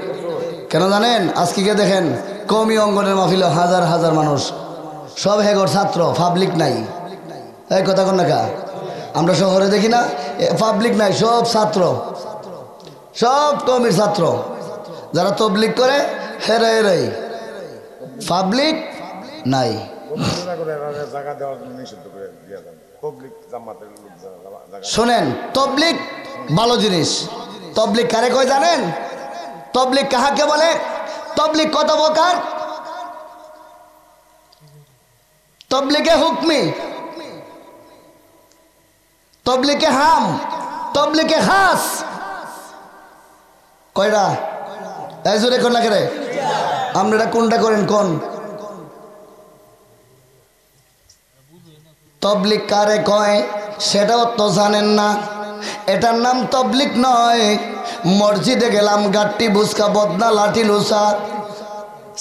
কেন জানেন? আজকে গিয়ে দেখেন কওমি অঙ্গনের মাহফিলে হাজার হাজার মানুষ, সব হেগর ছাত্র, পাবলিক নাই। এই কথা কন না কা? আমরা শহরে দেখি না, পাবলিক নাই, সব ছাত্র, সব কওমির ছাত্র। যারা তবলিগ করে হেরে হেরাই, পাবলিক নাই। শোনেন, তবলিগ ভালো জিনিস। তবলিগ কারে কয় জানেন? তবলিগ কাহাকে বলে? তবলিগ কত প্রকার? তবলিগে হুকমি, তবলিগে হাম, তবলিগে খাস। কয়টা? এই জোরে কোন না করে আপনারা কোনটা করেন কোন? তবলিগ কারে কয় সেটাও তো জানেন না। এটার নাম তবলিগ নয়। মসজিদে গেলাম, গাট্টি বুসকা বদনা লাঠি লুসা,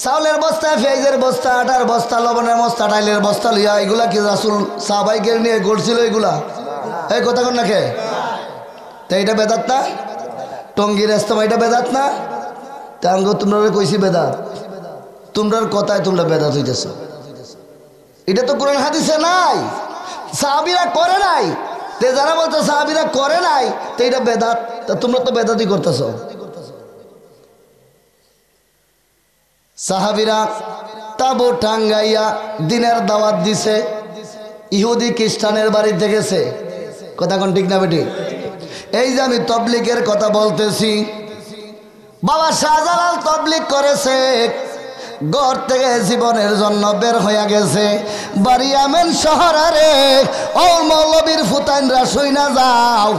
চাউলের বস্তা, পেঁয়াজের বস্তা, আটার বস্তা, লবণের বস্তা, ডাইলের বস্তা লিয়া, এগুলা কি রাসূল সাহাবাইকে নিয়ে করছিল এগুলা? এই কথা কন না কে? তা এটা বেদাত না? টঙ্গির ইস্তেমা এটা বেদাত না? তা আমি তোমরা কইছি বেদাত, তোমরার কথায় তোমরা বেদাত হইতেছ। এটা তো কোরআন হাদিসে নাই, সাহাবীরা করে নাই। তে যারা বলতো সাহাবীরা করে নাই, তো এটা বেদাত, তা তোমরা তো বেদাতই করতেছ। সাহাবীরা তাবু টাঙ্গাইয়া দিনের দাওয়াত দিছে, ইহুদি খ্রিস্টানের বাড়িতে গেছে, কথা কোন ঠিক না বেটি? এই যে আমি তবলিগের কথা বলতেছি, বাবা শাহজালাল তবলিগ করেছে, ঘর থেকে জীবনের জন্য বের হইয়া গেছে, বাড়ি আমেন শহরে। ও মৌলবীর ফুতাইনরা শুইনা যাও,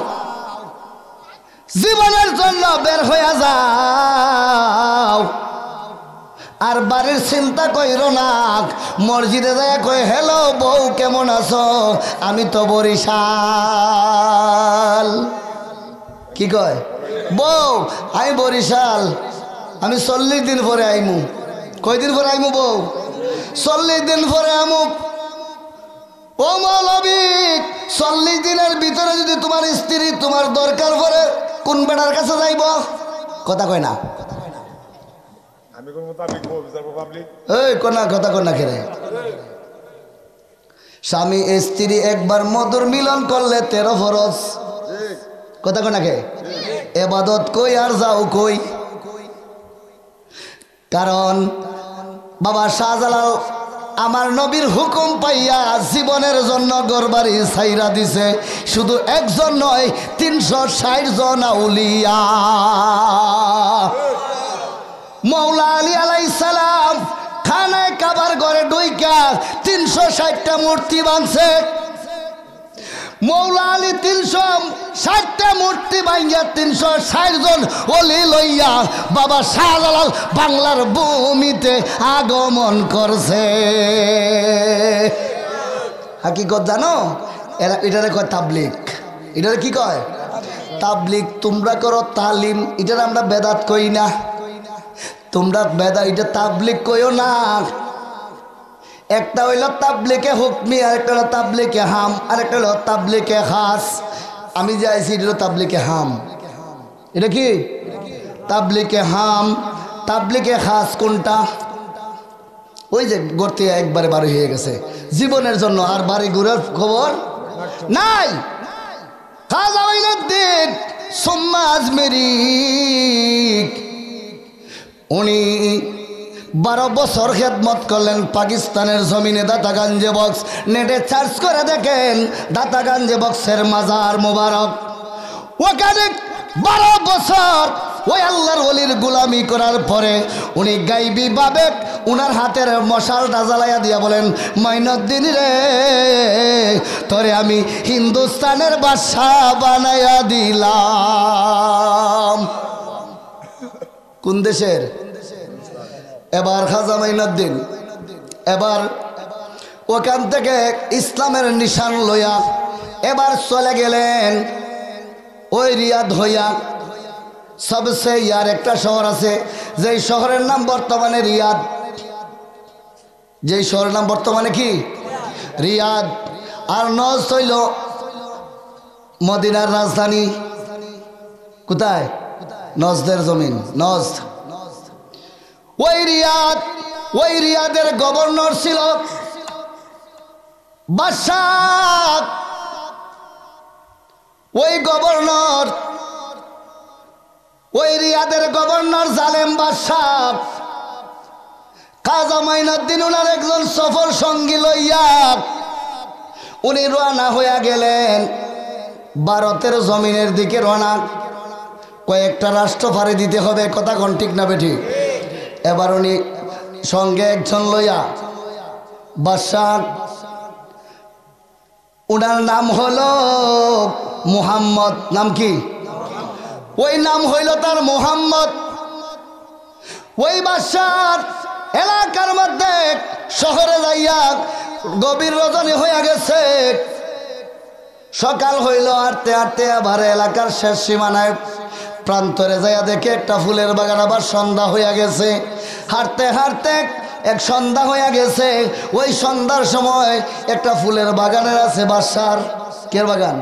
জীবনের জন্য বের হইয়া যাও, আর বাড়ির চিন্তা কইরো না। মসজিদে যায় কই, হ্যালো বউ কেমন আছো? আমি তো বরিশাল। কি কয়? বউ আমি বরিশাল, আমি 40 দিন পরে আইমু। কয়দিন পরে আইমু বউ? 40 দিন পরে আমু। ও মৌলবী, 40 দিনের ভিতরে যদি তোমার স্ত্রী তোমার দরকার পড়ে, কোন বেটার কাছে যাইব? কথা কয় না। এই কোনা কথা কন্যা খেলে, স্বামী স্ত্রী একবার মধুর মিলন করলে 13 ফরজ। কথা কন্যা খে, এবাদত কই আর যাও কই? কারণ বাবা শাহজালাল আমার নবীর হুকুম পাইয়া জীবনের জন্য গরবারি ছাইরা দিছে। শুধু একজন নয়, 360 জন আউলিয়া। মৌলা আলী আলাইহিস সালাম খানায় কাবার ঘরে ঢুইকা 360টা মূর্তি বানছে। মৌলা আলী 360টা মূর্তি ভাঙ্গিয়া 360 জন ওলি লইয়া বাবা শাহজালাল বাংলার ভূমিতে আগমন করছে। হাকিকত জানো? এটারে কয় তাবলিগ। এটারে কি কয়? তাবলিগ। তোমরা করো তালিম, এটারে আমরা বেদাত কই না। তোমরা বেদা, এটা তাবলিগ কইও না। একটা হইল তাবলিগে হুকমি, আরেকটা হলো তাবলিগে হাম, আরেকটা হলো তাবলিগে খাস। আমি যে আইছি এটা হলো তাবলিগে হাম। এটা কি? তাবলিগে হাম। তাবলিগে খাস কোনটা? ওই যে গড়তে একবারে বাড়ি হয়ে গেছে জীবনের জন্য, আর বাড়ি ঘুরার খবর নাই। খাজা মাইনুদ্দিন সুম্মা আজমেরি উনি 12 বছর খেদমত করলেন পাকিস্তানের জমিনে। দাতাগঞ্জে বক্স, নেটে সার্চ করে দেখেন দাতাগঞ্জে বক্সের মাজার মোবারক। ওখানে 12 বছর ওই আল্লাহর ওলির গোলামি করার পরে উনি গাইবি ভাবে উনার হাতের মশালটা জ্বালাইয়া দিয়া বলেন, মাইনুদ্দিন রে, তোরে আমি হিন্দুস্তানের বাদশাহ বানাইয়া দিলাম। কোন দেশের? এবার খাজা মাইনুদ্দিন এবার ওখান থেকে ইসলামের নিশান লইয়া এবার চলে গেলেন ওই রিয়াদ হইয়া। সবসে ইয়ার একটা শহর আছে, যেই শহরের নাম বর্তমানে রিয়াদ। যেই শহরের নাম বর্তমানে কি? রিয়াদ। আর নজ হইল মদিনার রাজধানী। কোথায়? নজদের জমিন, নজ। ওই রিয়াদ, ওই রিয়াদের গভর্নর ছিল বাদশাহ। ওই গভর্নর, ওই রিয়াদের গভর্নর জালেম বাদশাহ খাজা মাইনুদ্দিন উনার একজন সফর সঙ্গী লইয়া উনি রওনা হইয়া গেলেন ভারতের জমিনের দিকে। রওনা, কয়েকটা রাষ্ট্র পাড়ি দিতে হবে, কথা কোন ঠিক না বেঠি? এবার উনি সঙ্গে একজন লইয়া বাদশাহ, উনার নাম হলো মুহাম্মদ। নাম কি? ওই নাম হইল তার মুহাম্মদ। ওই বাদশার এলাকার মধ্যে শহরে যাইয়া গভীর রজনী হইয়া গেছে। সকাল হইল, হাঁটতে হাঁটতে আবার এলাকার শেষ সীমানায় প্রান্তরে যাইয়া দেখে একটা ফুলের বাগান। আবার সন্ধ্যা হইয়া গেছে, হাঁটতে হাঁটতে এক সন্ধ্যা হইয়া গেছে। ওই সন্ধ্যার সময় একটা ফুলের বাগানের আছে বাদশার। কের বাগান?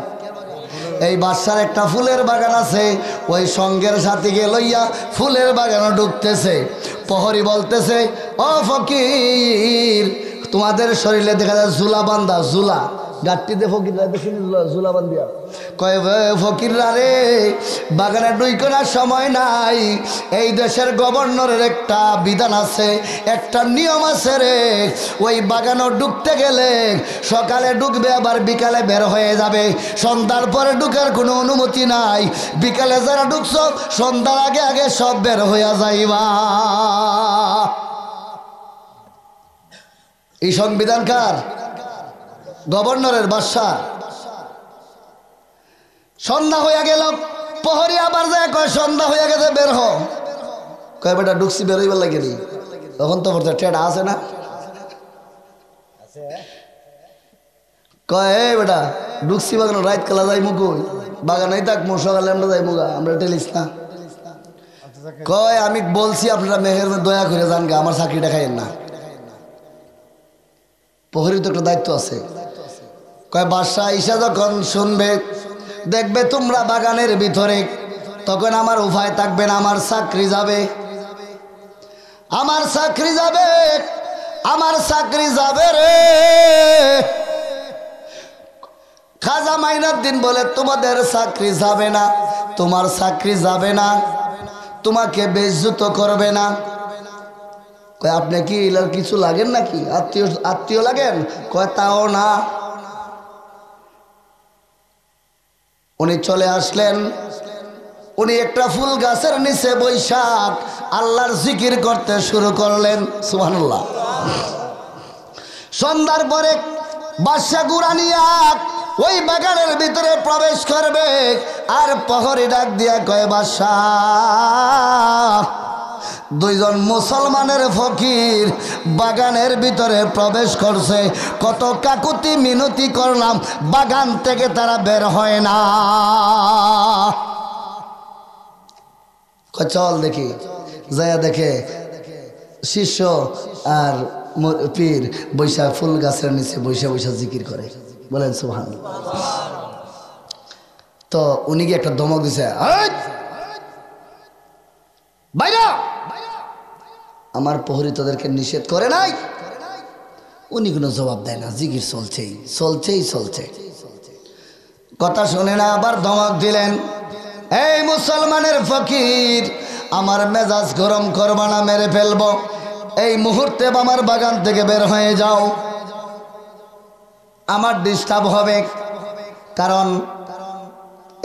এই বাদশার একটা ফুলের বাগান আছে। ওই সঙ্গের সাথীকে লইয়া ফুলের বাগানে ঢুকতেছে। প্রহরী বলতেছে, ও ফকির, তোমাদের শরীরে দেখা যায় জুলা বান্ধা। জুলা গাট্টিতে ফকির জুলা বান্ধিয়া কয়, ফকিররা রে, বাগানে ঢুইকোনার সময় নাই। এই দেশের গভর্নরের একটা বিধান আছে, একটা নিয়ম আছে রে। ওই বাগানে ঢুকতে গেলে সকালে ঢুকবে, আবার বিকালে বের হয়ে যাবে। সন্ধ্যার পরে ঢুকার কোনো অনুমতি নাই। বিকালে যারা ঢুকছ সন্ধ্যার আগে আগে সব বের হইয়া যাইবা। এই সংবিধান কার? গভর্নরের, বাদশাহ। সন্ধ্যা হইয়া গেল, প্রহরী আবার যায় কয়, সন্ধ্যা হইয়া গেছে, বের হ। কয়, বেটা ঢুকছি, বের হইবার লাগেনি। তখন তো বলছে, টেটা আছে না? কয়, এই বেটা ঢুকছি বাগান, রাত কালা যাই মুকুই বাগানেই থাক, মো সকালে আমরা যাই মুগা, আমরা টেলিস না। কয়, আমি বলছি আপনারা মেহের দয়া করে যান গা, আমার চাকরিটা খাইয়েন না। প্রহরীর তো একটা দায়িত্ব আছে। কয়, বাদশাহ ঈশা যখন শুনবে, দেখবে তোমরা বাগানের ভিতরে, তখন আমার উপায় থাকবে না, আমার চাকরি যাবে, আমার চাকরি যাবে, আমার চাকরি যাবে রে। খাজা মাইনুদ্দিন বলে, তোমাদের চাকরি যাবে না, তোমার চাকরি যাবে না, তোমাকে বেইজ্জত করবে না। কয়, আপনি কি এলার কিছু লাগেন নাকি? আত্মীয় লাগেন? কয়, তাও না। উনি চলে আসলেন। উনি একটা ফুল গাছের নিচে বৈশাখ আল্লাহর জিকির করতে শুরু করলেন। সুবহানাল্লাহ। সন্ধ্যার পরে বাদশা গুরানিয়া ওই বাগানের ভিতরে প্রবেশ করবে। আর প্রহরী ডাক দিয়া কয়, বাদশাহ, দুইজন মুসলমানের ফকির বাগানের ভিতরে প্রবেশ করছে। কত কাকুতি মিনতি করলাম, বাগান থেকে তারা বের হয় না। চল দেখি। যাইয়া দেখে শিষ্য আর পীর বৈশা ফুল গাছের নিচে বৈশা বৈশা জিকির করে। বলেন সুবহানাল্লাহ। তো উনি কি একটা ধমক দিছে, বাইরা, আমার প্রহরী তাদেরকে নিষেধ করে নাই। উনি কোনো জবাব দেয় না, জিকির চলছেই চলছেই চলছে। কথা শুনে না আবার ধমক দিলেন, এই মুসলমানের ফকির, আমার মেজাজ গরম করবা না, মেরে ফেলবো। এই মুহূর্তে আমার বাগান থেকে বের হয়ে যাও, আমার ডিস্টার্ব হবে। কারণ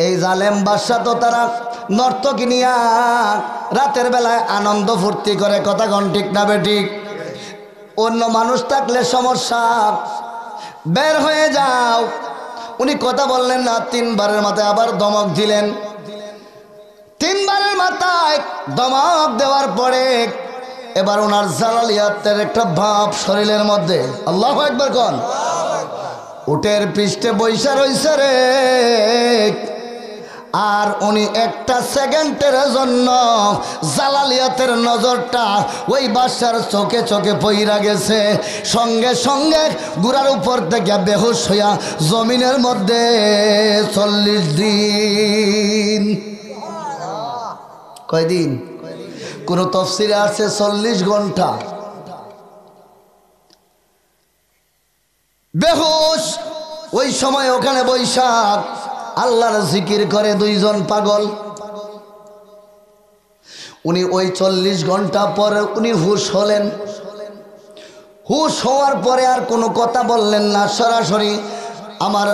এই জালেম বাদশা তো তারা নর্তকী নিয়া রাতের বেলায় আনন্দ ফুর্তি করে, কথা কোন ঠিক না বেঠিক? অন্য মানুষ থাকলে সমস্যা, বের হয়ে যাও। উনি কথা বললেন না, তিনবারের মাথায় আবার ধমক দিলেন। তিনবারের মাথায় ধমক দেওয়ার পরে এবার ওনার জালালিয়াতের একটা ভাব শরীরের মধ্যে, আল্লাহু আকবার কোন, উটের পৃষ্ঠে বৈশা রইছে রে। আর উনি একটা সেকেন্ডের জন্য জালালিয়াতের নজরটা ওই বাদশার চোখে চোখে পইরা গেছে। সঙ্গে সঙ্গে গুড়ার উপর থেকে বেহুশ হইয়া জমিনের মধ্যে 40 দিন, কয়দিন? কোন তফসিরে আছে 40 ঘন্টা বেহুশ। ওই সময় ওখানে বৈশাখ আল্লাহর জিকির করে দুইজন পাগল। উনি ওই 40 ঘন্টা পর উনি হুশ হলেন। হুশ হওয়ার পরে আর কোনো কথা বললেন না, সরাসরি আমার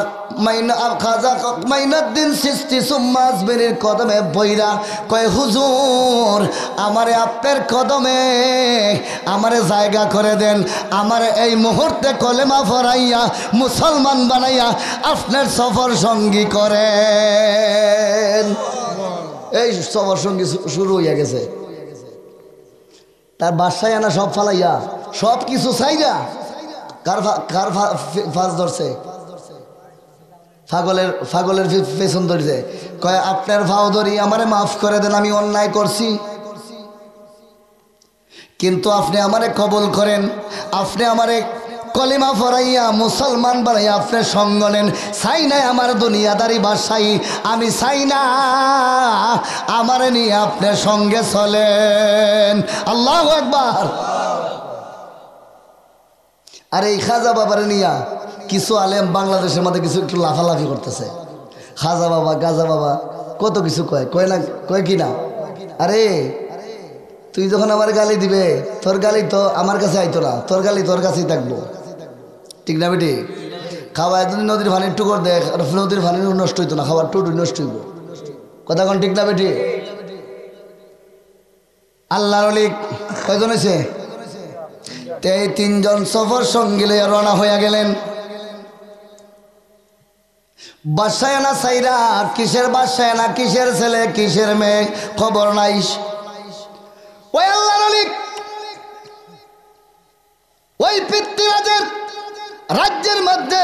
খাজা মাইনুদ্দিন চিশতি সুম্মা আজমিরির কদমে বইরা কয়, হুজুর আমারে আপনার কদমে আমারে জায়গা করে দেন, আমারে এই মুহূর্তে কলেমা পড়াইয়া মুসলমান বানাইয়া আপনার সফর সঙ্গী করেন। এই সফর সঙ্গী শুরু হইয়া গেছে। তার বাসায় আনা সব ফালাইয়া সব কিছু চাইয়া কার ফাঁস ধরছে, ফাগলের পেছন ধরছে। কয় আপনার ভাও ধরি, আমারে মাফ করে দেন, আমি অন্যায় করছি, কিন্তু আপনি আমারে কবুল করেন, আপনি আমারে কলিমা ফরাইয়া মুসলমান বানাইয়া আপনি সঙ্গ নেন। চাই নাই আমার দুনিয়াদারি বাসাই, আমি চাই না আমারে নিয়ে আপনার সঙ্গে চলেন। আল্লাহু আকবার। আর এই খাজা বাবারে নিয়া কিছু আলেম বাংলাদেশের মধ্যে কিছু একটু লাফালাফি করতেছে। খাজা বাবা, গাজা বাবা, কত কিছু কয় না, কয় কি না? আরে তুই যখন আমার গালি দিবে, তোর গালি তো আমার কাছে আইতো না, তোর গালি তোর কাছেই থাকবো, ঠিক না বেটি? খাওয়ায় যদি নদীর পানির টুকর দেখ, নদীর পানি নষ্ট হইতো না, খাবার টুটু নষ্ট হইব, কথা কোন ঠিক না বেটি? আল্লাহর ওলি কয়জন হয়েছে? এই 3 জন সফর সঙ্গী লইয়া রওনা হইয়া গেলেন। বাসায় না সাইরা, কিসের বাসায় না, কিসের ছেলে, কিসের মেয়ে, খবর নাই। ওই আল্লাহর ওলি ওই পৃথ্বীরাজের রাজ্যের মধ্যে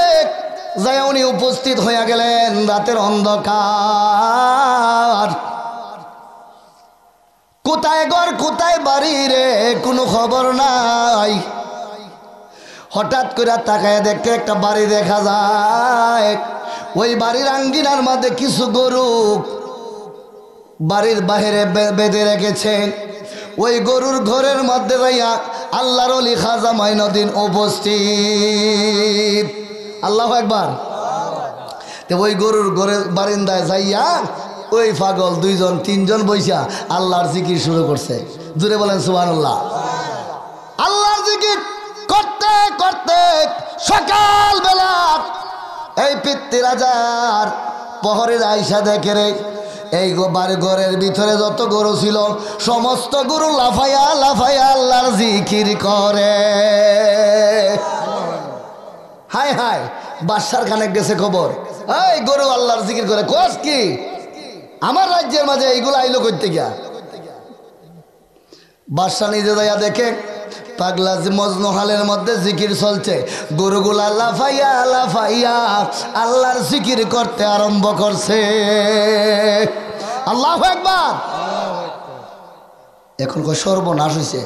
যায় উনি উপস্থিত হইয়া গেলেন। রাতের অন্ধকার, কোথায় ঘর কোথায় বাড়ি রে, কোনো খবর নাই। হঠাৎ করে তাকায় দেখতে একটা বাড়ি দেখা যায়। ওই বাড়ির আঙ্গিনার মধ্যে কিছু গরু বাড়ির বাহিরে বেঁধে রেখেছে। ওই গরুর ঘরের মধ্যে যাইয়া আল্লাহর ওলি খাজা মাইনুদ্দিন উপস্থিত। আল্লাহু আকবার। তো ওই গরুর ঘরের বারিন্দায় যাইয়া ওই পাগল 2 জন 3 জন বইসা আল্লাহর জিকির শুরু করছে। জুড়ে বলেন সুবহানাল্লাহ। আল্লাহর জিকির করতে করতে সকাল বেলা এই পৃথ্বীরাজার প্রহরীর আইসা দেখে রে, এই বাড়ি ঘরের ভিতরে যত গরু ছিল সমস্ত গরু লাফাইয়া লাফাইয়া আল্লাহর জিকির করে। হায় হায়, বাদশার কানে গেছে খবর, এই গরু আল্লাহর জিকির করে, কোস কি আমার রাজ্যের মাঝে এইগুলো আইলো করতে গিয়া। বাদশা নিজে যাইয়া দেখে পাগলা মজনু হালের মধ্যে জিকির চলছে, গরুগুলা লাফাইয়া লাফাইয়া আল্লাহর জিকির করতে আরম্ভ করছে। আল্লাহু আকবার। এখন কয় সর্বনাশ হইছে,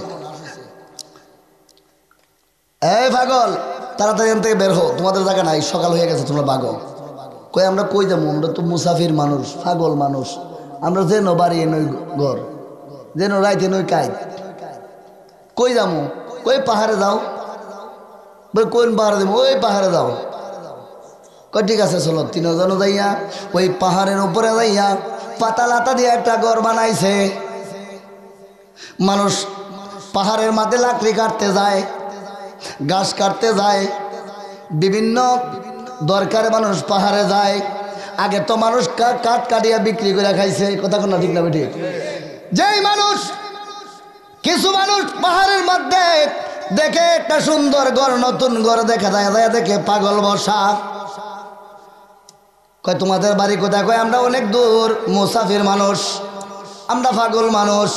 এই পাগল তাড়াতাড়ি এখান থেকে বের হো, তোমাদের জায়গা নাই, সকাল হয়ে গেছে, তোমরা ভাগো। কই আমরা কই যাবো, আমরা তো মুসাফির মানুষ, পাগল মানুষ, আমরা যেন বাড়ি নই ঘর, যেন রাইতে নই কাই, কই যাবো? কই পাহাড়ে যাও। কোন পাহাড়ে যাবো? ওই পাহাড়ে যাও। কয় ঠিক আছে চলো, তিনজনও যাইয়া ওই পাহাড়ের উপরে যাইয়া পাতা লাতা দিয়ে একটা ঘর বানাইছে। মানুষ পাহাড়ের মাঝে লাকড়ি কাটতে যায়, গাছ কাটতে যায়, বিভিন্ন দরকারে মানুষ পাহাড়ে যায়। আগে তো মানুষ কাঠ কাটিয়া বিক্রি করে খাইছে, কথা কোন ঠিক না ঠিক? যেই মানুষ কিছু মানুষ পাহাড়ের মধ্যে দেখে একটা সুন্দর ঘর, নতুন ঘর দেখা যায়, দেখে পাগল বসা। কয় তোমাদের বাড়ি কোথায়? কয় আমরা অনেক দূর, মুসাফির মানুষ, আমরা পাগল মানুষ,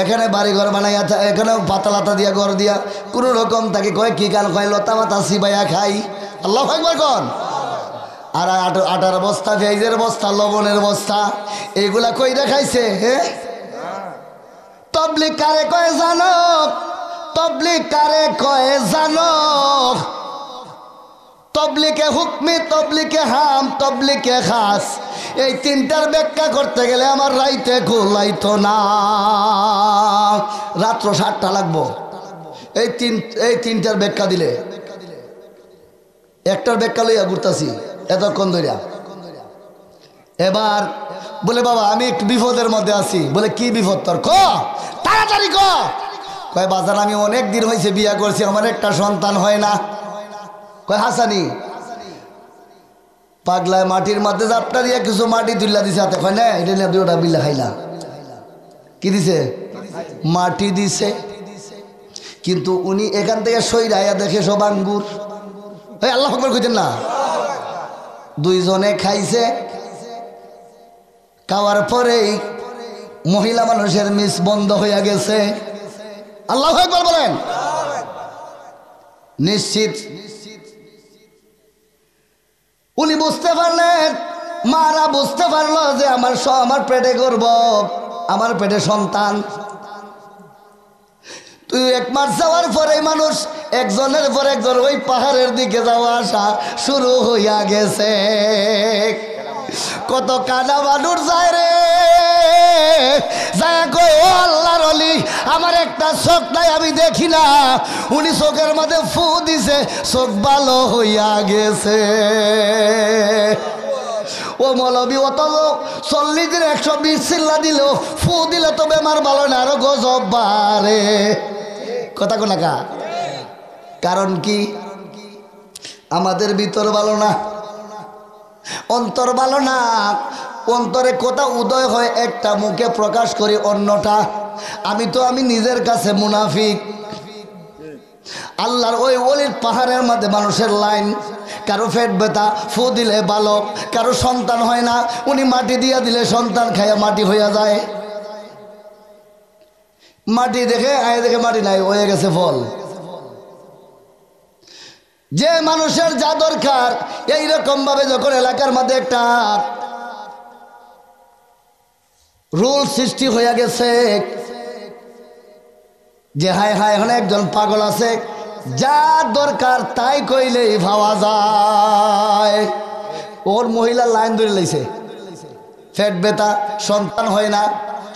এখানে বাড়ি ঘর বানাইয়া এখানে পাতা লাতা দিয়া ঘর দিয়া কোনো রকম তাকে কয় কি কাল? কয় লতা পাতা সিবাইয়া খাই। আল্লাহু আকবার কোন? আর আটার বস্তা, পেঁয়াজের বস্তা, লবণের বস্তা, এইগুলা কই দেখাইছে? হ্যাঁ, তবলিগ কারে কয় জানো? তবলিগ কারে কয় জানো? তবলিগে হুকমি, তবলিগে হাম, তবলিগে খাস। এই তিনটার ব্যাখ্যা করতে গেলে আমার রাইতে গোলাইতো না, রাত্র 7টা লাগবো এই তিনটার ব্যাখ্যা দিলে। একটার ব্যাখ্যা লইয়া ঘুরতাছি এতক্ষণ ধরিয়া। এবার বলে বাবা আমি একটু বিপদের মধ্যে আছি। বলে কি বিপদ তোর? ক তাড়াতাড়ি ক। কয় বাজান আমি অনেক দিন হয়েছে বিয়া করছি, আমার একটা সন্তান হয় না। কয় হাসানি পাগলায় মাটির মধ্যে জাপটা দিয়ে কিছু মাটি তুললা দিছে হাতে। কয় না এটা নিয়ে 2টা বিল্লা খাইলা। কি দিছে? মাটি দিছে। কিন্তু উনি এখান থেকে সইরাইয়া দেখে সব আঙ্গুর। আল্লাহু আকবার কইতেন না? 2 জনে খাইছে। খাওয়ার পরেই মহিলা মানুষের মিস বন্ধ হইয়া গেছে। আল্লাহু আকবার বলেন। নিশ্চিত উনি বুঝতে পারলেন, মারা বুঝতে পারলো যে আমার পেটে গর্ব, আমার পেটে সন্তান। তুই 1 মাস যাওয়ার পরে মানুষ একজনের পর একজন ওই পাহাড়ের দিকে যাওয়া আসা শুরু হইয়া গেছে। কত কানা মানুষ যায় রে, যায় কই ও আল্লাহর ওলি আমার একটা চোখ নাই, আমি দেখি না। উনি চোখের মধ্যে ফু দিছে, চোখ ভালো হইয়া গেছে। ও মৌলবি অত 40 দিন 120 চিল্লা দিল, ফু দিলে তো বেমার ভালো না, আরো গজব বাড়ে। কথা কোনাকা? কারণ কি? আমাদের ভিতর ভালো না, অন্তর ভালো না। অন্তরে কথা উদয় হয় একটা, মুখে প্রকাশ করি অন্যটা। আমি নিজের কাছে মুনাফিক। আল্লাহর ওই ওলির পাহাড়ের মধ্যে মানুষের লাইন, কারো পেট ব্যথা, ফু দিলে বালক, কারো সন্তান হয় না, উনি মাটি দিয়া দিলে সন্তান খাইয়া মাটি হইয়া যায়। মাটি দেখে আয় দেখে মাটি নাই, হয়ে গেছে ফল। যে মানুষের যা দরকার, এইরকম ভাবে যখন এলাকার মধ্যে একটা রুল সৃষ্টি হইয়া গেছে যে হায় হায় এখানে একজন পাগল আছে, যা দরকার তাই কইলেই ভাবা যায়। ওর মহিলা লাইন ধরে লাইছে, পেট ব্যথা, সন্তান হয় না,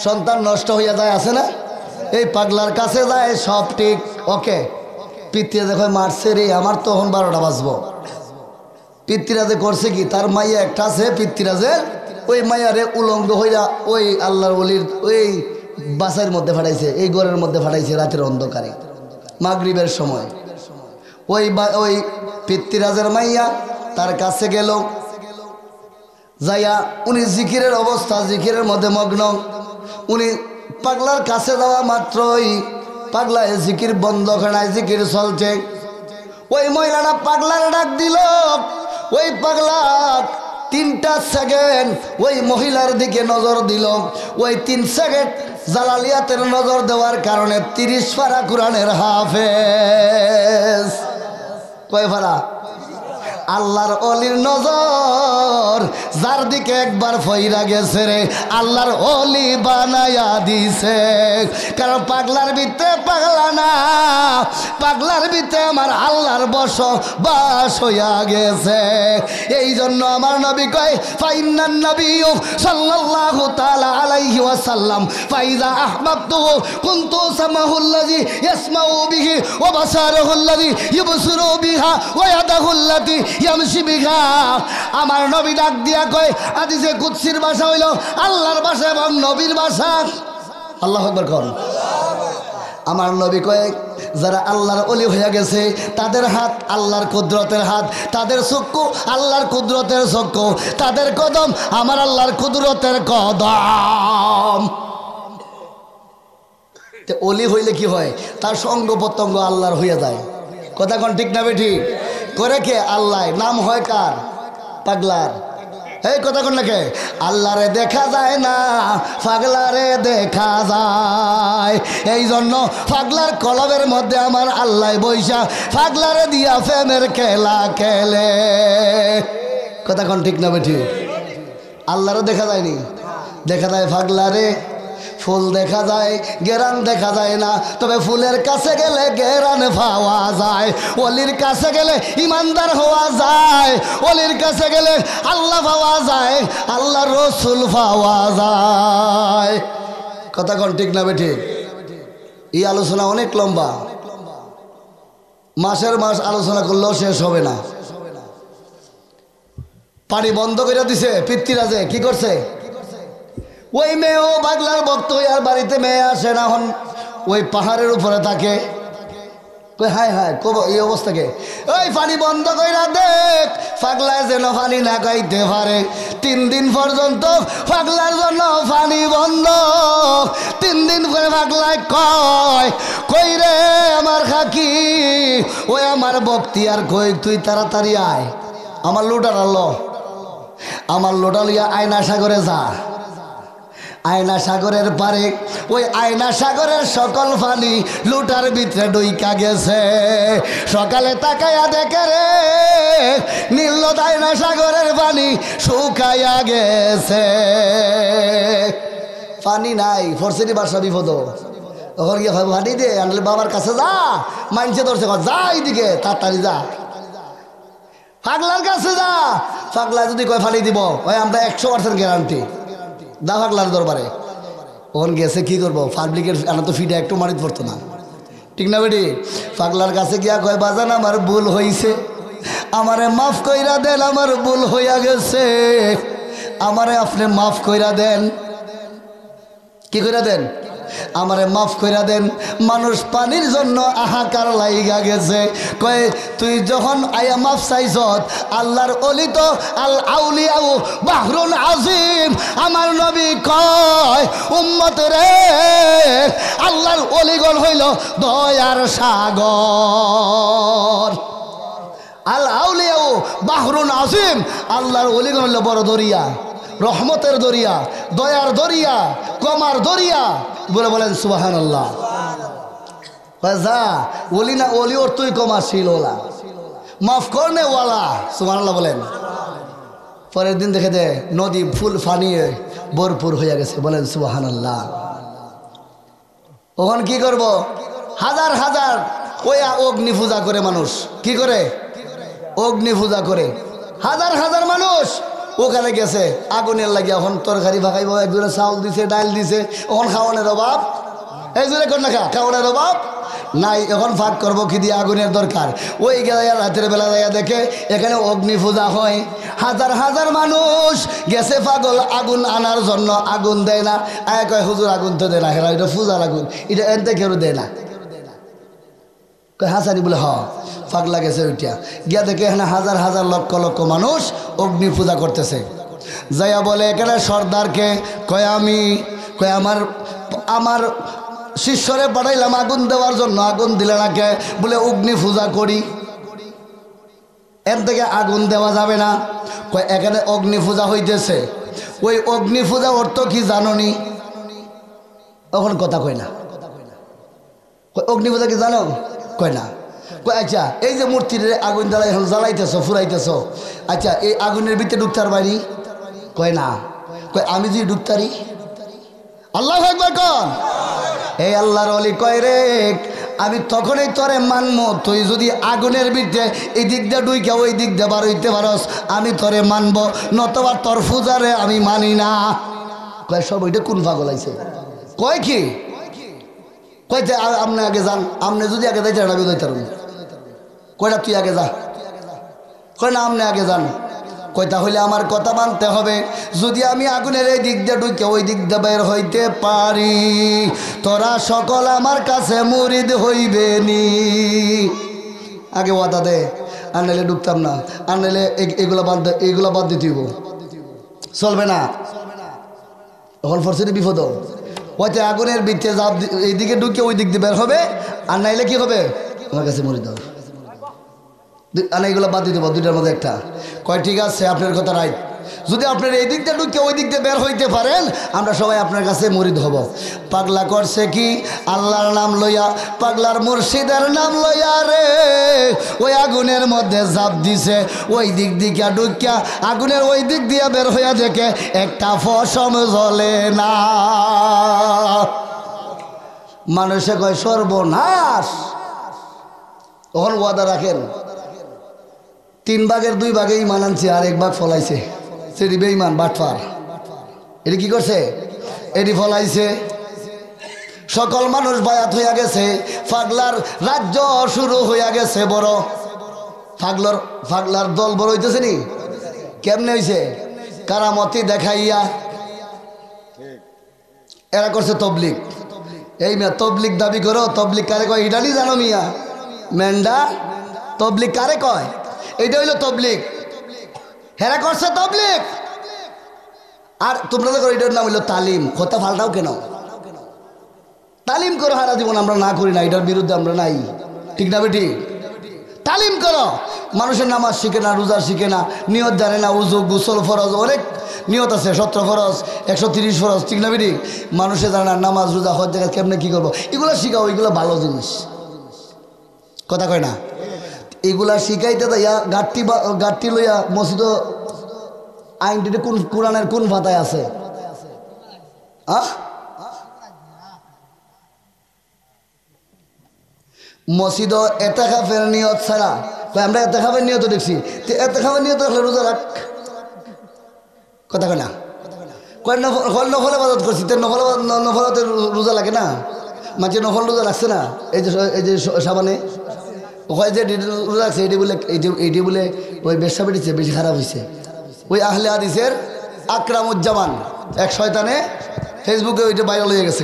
সন্তান নষ্ট হইয়া যায়, আছে না? এই পাগলার কাছে যায়, সব ঠিক ওকে। পিতৃরা দেখো মারছে রে, আমার তখন 12টা বাজবো। পিতৃরাজে করছে কি, তার মাইয়া একটা আছে পিতৃরাজের, ওই মাইয়ারে উলঙ্গ হইয়া ওই আল্লাহর ওলির ওই বাসার মধ্যে ফাটাইছে, এই ঘরের মধ্যে ফাটাইছে রাতের অন্ধকারে মাগরিবের সময়। ওই পিতৃরাজের মাইয়া তার কাছে গেল, যাইয়া উনি জিকিরের অবস্থা, জিকিরের মধ্যে মগ্ন। উনি পাগলার কাছে যাওয়া মাত্রই পাগলা জিকির বন্ধ করে নাই, জিকির চলছে। ওই মহিলাটা পাগলার ডাক দিল, ওই পাগলা 3টা সেকেন্ড ওই মহিলার দিকে নজর দিল। ওই 3 সেকেন্ড জালালিয়াতের নজর দেওয়ার কারণে 30 পারা কোরআনের হাফেজ। কয় পারা? আল্লাহর ওলির নজর যার দিকে একবার ফইরা গেছে রে আল্লাহর ওলি বানায়া দিছে। কারণ পাগলার ভিতরে পাগলা না, পাগলার ভিতরে আমার আল্লাহর বসবাস হইয়া গেছে। এই জন্য আমার নবী কয় ফাইন্নান নবিয়্যু সাল্লাল্লাহু তাআলা আলাইহি ওয়াসাল্লাম ফাইজা আহবাবতুহু কুনতু সামাহুল্লাযী ইয়াসমাউ বিহি ওয়া বাসারুহুল্লাযী ইউবসিরু বিহা ওয়া ইয়াদাহুল্লাতী ইয়ামশি বিহা। আমার নবী ডাক দিয়া কয় হাদিসে কুদসির ভাষা হইল আল্লাহর ভাষা এবং নবীর ভাষা। আল্লাহু আকবার কোন। আমার নবী কয় যারা আল্লাহর ওলি হয়ে গেছে তাদের হাত আল্লাহর কুদরতের হাত, তাদের চক্ষু আল্লাহর কুদরতের চক্ষু, তাদের কদম আমার আল্লাহর কুদরতের কদম। ওলি হইলে কি হয়? তার সঙ্গ প্রত্যঙ্গ আল্লাহর হইয়া যায়। কথা কোন ঠিক না বেঠি? করে কে? আল্লাহ। নাম হয় কার? পাগলার। এই কথা কোন লেখে? আল্লাহরে দেখা যায় না, পাগলারে দেখা যায়। এই জন্য পাগলার কলবের মধ্যে আমার আল্লাহ বৈশা পাগলারে দিয়া প্রেমের খেলা খেলে। কথা কোন ঠিক না বেঠি? আল্লাহরে দেখা যায়নি, দেখা যায় পাগলারে। ফুল দেখা যায়, গেরান দেখা যায় না, তবে ফুলের কাছে গেলে গেরান পাওয়া যায়। ওলির কাছে গেলে ইমানদার হওয়া যায়, ওলির কাছে গেলে আল্লাহ পাওয়া যায়, আল্লাহর রসুল পাওয়া যায়। কথা কোন ঠিক না বেঠিক? এই আলোচনা অনেক লম্বা, মাসের মাস আলোচনা করলেও শেষ হবে না। পানি বন্ধ করে দিছে পিতৃরাজে। কি করছে? ওই মেয়েও পাগলার ভক্ত আর বাড়িতে মেয়ে আসে না, হন ওই পাহাড়ের উপরে থাকে। হায় হায় কব এই অবস্থাকে ওই পানি বন্ধ কইরা দেখ, পাগলায় যেন পানি না খাইতে পারে। 3 দিন পর্যন্ত পাগলার জন্য পানি বন্ধ। 3 দিন করে পাগলায় কয় কই রে আমার খাকি, ওই আমার ভক্তি আর কই তুই তাড়াতাড়ি আয়, আমার লোটার আলো, আমার লোটা লইয়া আয়না সাগরে যা। আয়না সাগরের পারে ওই আয়না সাগরের সকল পানি লুটার ভিতরে ডুইকা গেছে। সকালে তাকায়া দেখে রে নীল আয়না সাগরের পানি শুকাইয়া গেছে, পানি নাই। ফরসিটি বাসা বিপদ। তখন কি হয়? পানি দে আনলে বাবার কাছে যা, মানছে ধরছে যা এইদিকে তাড়াতাড়ি যা, পাগলার কাছে যা। পাগলা যদি কয় পানি দিব, ওই আমরা 100% গ্যারান্টি দা পাগলার দরবারে। ওখান গেছে কি করবো? পাবলিকের আনা তো ফিটা একটু মারিত পড়তো না, ঠিক না বেটি? পাগলার কাছে গিয়া কয় বাজান আমার ভুল হইছে, আমারে মাফ কইরা দেন, আমার ভুল হইয়া গেছে, আমারে আপনি মাফ কইরা দেন। কি কইরা দেন? আমারে মাফ কইরা দেন। মানুষ পানির জন্য আহাকার লাইগা গেছে। কয় তুই যখন আয়া মাফ চাইছ, আল্লাহর ওলি তো আল আউলিয়াউ বাহরুন আজিম। আমার নবী কয় উম্মত রে আল্লাহর ওলিগণ হইল দয়ার সাগর। আল আউলিয়াউ বাহরুন আজিম, আল্লাহর ওলিগণ হইল বড় দরিয়া, রহমতের দরিয়া, দয়ার দরিয়া, কমার দরিয়া। বলে বলেন সুবহানাল্লাহ। যা ওলি না ওলি ওর তুই কমাশীল ওলা, মাফ করনে ওয়ালা। সুবহানাল্লাহ বলেন। পরের দিন দেখে দে নদী ফুল ফানিয়ে ভরপুর হয়ে গেছে। বলেন সুবহানাল্লাহ। ওখান কি করব? হাজার হাজার ওই অগ্নি পূজা করে মানুষ। কি করে? অগ্নি পূজা করে। হাজার হাজার মানুষ ওখানে গেছে আগুনের লাগিয়া। এখন তরকারি ভাগাইব, একজনে চাউল দিছে, ডাল দিছে, ওখান খাওয়ানোর অভাব। একজনে কর না খা, খাওয়ানোর অভাব নাই। এখন ভাগ করবো কি দিয়ে? আগুনের দরকার। ওই গেলে রাতের বেলা যাইয়া দেখে এখানে অগ্নি পূজা হয়। হাজার হাজার মানুষ গেছে পাগল আগুন আনার জন্য, আগুন দেয় না। আয় কয় হুজুর আগুন তো দেয় না, হেরা এটা পূজার আগুন, এটা এনতে কেউ দেয় না। হাসানি বলে হ পাগলা গেছে ওইটা। গিয়া দেখে এখানে হাজার হাজার লক্ষ লক্ষ মানুষ অগ্নি পূজা করতেছে। যাইয়া বলে এখানে সর্দারকে কয় আমি কয় আমার শিষ্যরে পাঠাইলাম আগুন দেওয়ার জন্য, আগুন দিলে না কে? বলে অগ্নি পূজা করি, এর থেকে আগুন দেওয়া যাবে না। কয় এখানে অগ্নি পূজা হইতেছে। ওই অগ্নি পূজা অর্থ কি জাননি? এখন কথা কয় না। অগ্নি পূজা কি জানো? কয় না। কয় আচ্ছা এই যে মূর্তির আগুন জ্বালাই এখন জ্বালাইতেছ ফুরাইতেছ, আচ্ছা এই আগুনের ভিতরে ঢুকতে পারবানি? কয় না, কয় আমি যদি ঢুকতারি। আল্লাহু আকবার কন। এই আল্লাহর ওলি কয় রে আমি তখনই তোরে মানবো তুই যদি আগুনের ভিতরে এই দিক দিয়ে ডুইকা ওই দিক দিয়ে বার হইতে পারস, আমি তোরে মানবো, নতবা তোর পূজারে আমি মানি না। কয় সব ওইটা কোন পাগল আইছে? কয় কি কয় যে আপনি আগে যান, আপনি যদি আগে যাইতে আমি যাইতে পারবো। কয়টা তুই আগে যা, কয় না আপনি আগে যান। কয় তাহলে আমার কথা মানতে হবে, যদি আমি আগুনের এই দিক দিয়ে ঢুকে ওই দিক দিয়ে বের হইতে পারি তোরা সকল আমার কাছে মুরিদ হইবে নি। আগে ওয়াদা দে, আর নাইলে ঢুকতাম না, আর নাইলে এইগুলা বাদ দিতে হইব, চলবে না। তখন ফরসিটি বিপদ হয়তো আগুনের ভিতরে যাব, এইদিকে ঢুকে ওই দিক দিয়ে বের হবে, আর নাইলে কি হবে আমার কাছে মুরিদ হবে। আর এইগুলো বাদ দিতে পারো, দুইটার মধ্যে একটা। কয় ঠিক আছে আপনার কথা রাইট, যদি আপনার এই দিক দিয়ে ঢুকে ওই দিক দিয়ে বের হইতে পারেন আমরা সবাই আপনার কাছে মুরিদ হব। পাগলা করছে কি আল্লাহর নাম লইয়া, পাগলার মুর্শিদের নাম লইয়া রে ওই আগুনের মধ্যে জাপ দিছে, ওই দিক দিকে ঢুকিয়া আগুনের ওই দিক দিয়ে বের হইয়া দেখে একটা ফসম জ্বলে না। মানুষে কয় সর্বনাশ। তখন ওয়াদা রাখেন 3 ভাগের 2 ভাগে ইমান আনছে, আর 1 ভাগ ফলাইছে, সেটি বেঈমান বাটফার। এটি কি করছে? এটি ফলাইছে। সকল মানুষ বায়াত হইয়া গেছে, পাগলার রাজ্য শুরু হইয়া গেছে বড়। পাগলার দল বড় হইতেছে নি? কেমনে হইছে? কারামতি দেখাইয়া এরা করছে তবলিগ। এই মিয়া তবলিগ দাবি করো, তবলিগ কারে কয় ইডালি জানো মিয়া? মেন্ডা তবলিগ কারে কয়? এইটা হইলো তবলিগ। হেরা করছে তবলিগ, আর তোমরা তো করো এটার নাম হইলো তালিম। কথা ফালটাও কেন? তালিম করো হারা জীবন, আমরা না করি না, এটার বিরুদ্ধে আমরা নাই, ঠিক না বেটি? তালিম করো। মানুষের নামাজ শিখে না, রোজা শিখে না, নিয়ত জানে না, উজু গোসল ফরজ অনেক নিয়ত আছে, 17 ফরজ 130 ফরজ, ঠিক না বেটি? মানুষে জানে না নামাজ রোজা হজ জায়গা কেমনে কি করবো, এগুলো শিখাও, এগুলো ভালো জিনিস। কথা কয় না? এগুলা শিখাইতে ইয়া গাঠটি লইয়া মসজিদ আইনটি কোন কোরআনের কোন ভাতায় আছে? মসজিদ এতেকাফের নিয়ত ছাড়া, আমরা এতেকাফের নিয়ত দেখছি, এতেকাফের নিয়ত রাখলে রোজা রাখ। কথা কয় না? কয় নফল ইবাদত করছি, নফলতে রোজা লাগে না? মাঝে নফল রোজা রাখছে না? এই যে সাবানে হয় যে রোজা রাখছে, এইটি বলে ওই বেশ্যা বেড়েছে, বেশি খারাপ হয়েছে। ওই আহলে হাদিসের আকরামুজ্জামান এক শয়তানে ফেসবুকে ওইটা ভাইরাল হয়ে গেছে।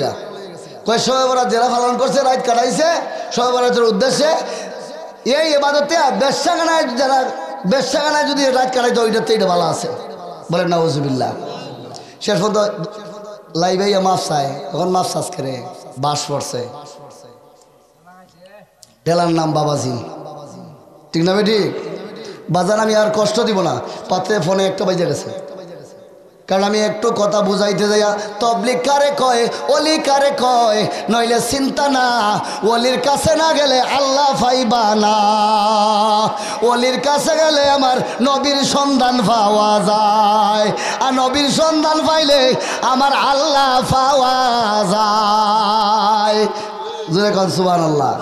কয় শবে বরাত যারা পালন করছে, রাত কাটাইছে শবে বরাতের উদ্দেশ্যে, এই ইবাদতে বেশ্যাখানায় যদি রাত কাটাইতো ওইটাতে এটা ভালো আছে, বলেন নাউজুবিল্লাহ। শেষ পর্যন্ত লাইভে মাফ চায়, তখন মাফ চাষ করে বাস পড়ছে, টেলার নাম বাবাজি, ঠিক না বেটি? বাজার আমি আর কষ্ট দিব না, পাত্রে ফোনে একটা বাজে গেছে, কারণ আমি একটু কথা বুঝাইতে যাইয়া তবলিগ কারে কয়, ওলি কারে কয়, নইলে চিন্তা না, ওলির কাছে না গেলে আল্লাহ পাইবা না, ওলির কাছে গেলে আমার নবীর সন্ধান পাওয়া যায়, আর নবীর সন্ধান পাইলে আমার আল্লাহ পাওয়া যায়। জোরে কোন সুবহানাল্লাহ।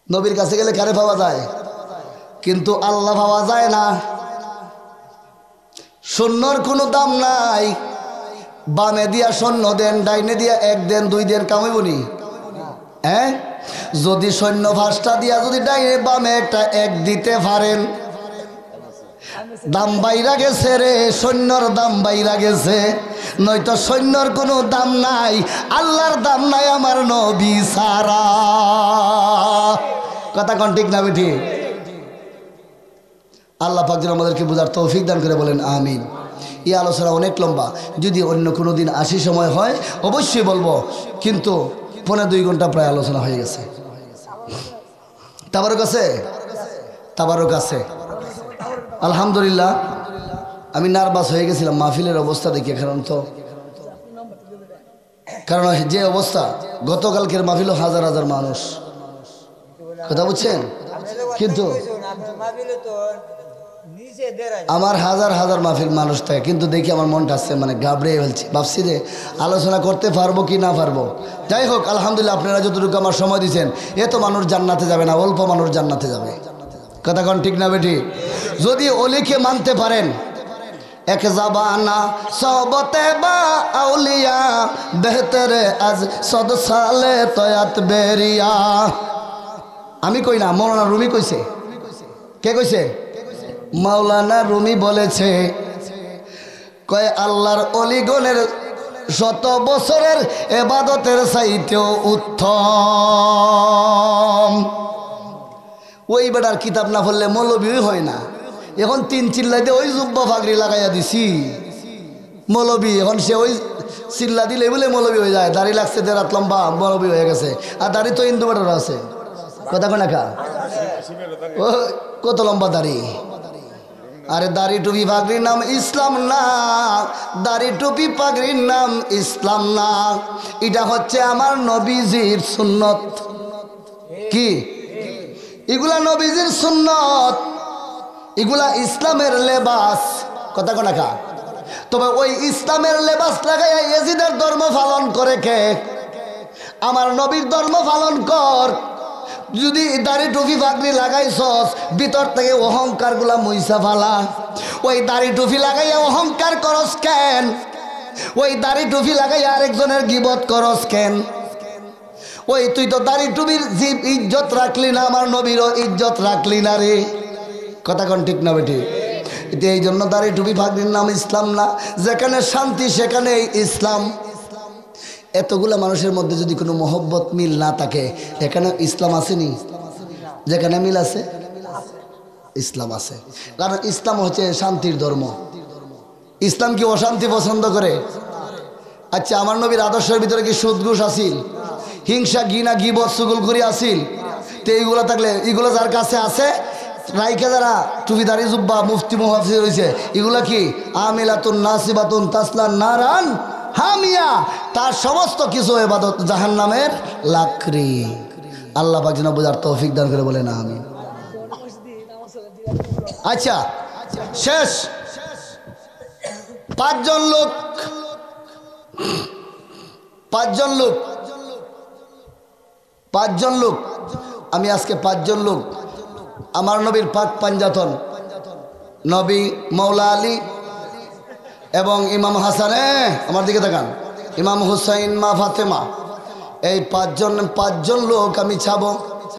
নবীর কাছে গেলে কারে পাওয়া যায়? কিন্তু আল্লাহ পাওয়া যায় না। শূন্যর কোনো দাম নাই, বামে দিয়া শূন্য দেন, ডাইনে দিয়া 1 দেন, 2 দেন, কামাইবনি? হ্যাঁ, যদি সৈন্য ভাষটা দিয়া যদি ডাইনে বামে একটা 1 দিতে পারেন, দাম বাইরা গেছে রে, সৈন্যর দাম বাইরা গেছে। নয়তো সৈন্যর কোনো দাম নাই, আল্লাহর দাম নাই আমার নবী সারা। কথা কোন ঠিক না বেঠি? আল্লাহ পাক যেন আমাদেরকে বোঝার তৌফিক দান করে, বলেন আমিন। এই আলোচনা অনেক লম্বা, যদি অন্য কোনো দিন আসি সময় হয় অবশ্যই বলবো, কিন্তু 1.5-2 ঘন্টা প্রায় আলোচনা হয়ে গেছে। তাবারক আছে, তাবারক আছে আলহামদুলিল্লাহ। আমি নার্ভাস হয়ে গেছিলাম মাহফিলের অবস্থা দেখে, কারণ যে অবস্থা, গতকালকের মাহফিল হাজার হাজার মানুষ, কথা বুঝছেন? কিন্তু আমার হাজার হাজার মাহফিল মানুষ থাকে, কিন্তু দেখি আমার মনটা আসছে মানে ঘাবড়িয়ে ফেলছি, ভাবছি যে আলোচনা করতে পারবো কি না পারবো। যাই হোক, আলহামদুলিল্লাহ আপনারা যতটুকু আমার সময় দিয়েছেন, এত মানুষ জান্নাতে যাবে না, অল্প মানুষ জান্নাতে যাবে। কথা কোন ঠিক না বেটি? যদি অলিকে মানতে পারেন, এক জাবানা সবতে বা আউলিয়া বেহতরে আজ 100 সালে তয়াত বেরিয়া। আমি কই না, মৌলানা রুমি কইছে। কে কইছে? মাওলানা রুমি বলেছে, কয় আল্লাহর অলিগণের 100 বছরের ইবাদতের চাইতেও উত্তম। ওই বেটার কিতাব না পড়লে মৌলবী হয় না। এখন 3 চিল্লাইতে ওই জুব্বা ফাগরি লাগাইয়া দিছি মৌলবী, এখন সে ওই চিল্লা দিলে বলে মৌলবী হয়ে যায়। দাড়ি লাগছে 1.5 হাত লম্বা, মৌলবী হয়ে গেছে। আর দাড়ি তো হিন্দু বেটার আছে, কথা কোন একা ও কত লম্বা দাড়ি। আরে দাড়ি টুপি পাগড়ির নাম ইসলাম না, দাড়ি টুপি পাগড়ির নাম ইসলাম না। এটা হচ্ছে আমার নবীজির সুন্নত। কি এগুলা? নবীজির সুন্নত, এগুলা ইসলামের লেবাস। কথা কোন একা? তবে ওই ইসলামের লেবাস লাগাইয়া ইয়াজিদের ধর্ম পালন করে কে? আমার নবীর ধর্ম পালন কর। যদি দাড়ি টুপি পাগড়ি লাগাইছস, ভিতর থেকে অহংকার গুলা মুইসা ফালা। ওই দাড়ি টুপি লাগাইয়া অহংকার করস কেন? ওই দাড়ি টুপি লাগাইয়া আরেকজনের গিবত করস কেন? ওই তুই তো দাড়ি টুপির জীব ইজ্জত রাখলি না, আমার নবীরও ইজ্জত রাখলি না রে। কথা কোন ঠিক না বেটি? এই জন্য দাড়ি টুপি পাগড়ির নাম ইসলাম না। যেখানে শান্তি সেখানে ইসলাম। এতগুলা মানুষের মধ্যে যদি কোনো মহব্বত মিল না থাকে, এখানে ইসলাম আসেনি? যেখানে মিল আছে ইসলাম আছে। কারণ ইসলাম হচ্ছে শান্তির ধর্ম। ইসলাম কি অশান্তি পছন্দ করে? আচ্ছা, আমার নবীর আদর্শের ভিতরে কি সুদ ঘুষ আসিল, হিংসা ঘৃণা গিবত চুগলখড়ি আসিল? তো এইগুলো থাকলে, এগুলো যার কাছে আছে রাইখে যারা টুপিদারি জুব্বা মুফতি মুহাফিজ রয়েছে, এগুলা কি আমিলাতুন নাসিবাতুন তাসলা নারান হামিয়া, তার সমস্ত কিছু ইবাদত জাহান্নামের লাকড়ি। আল্লাহ পাক যেন বোঝার তৌফিক দান করে, বলে না আমি। আচ্ছা, শেষ 5জন লোক আমি আজকে 5জন লোক আমার নবীর পাক পাঞ্জাতন নবী মৌলা আলী এবং ইমাম হাসান, আমার দিকে তাকান, ইমাম হুসাইন, মা ফাতেমা, এই 5জন লোক আমি চাবো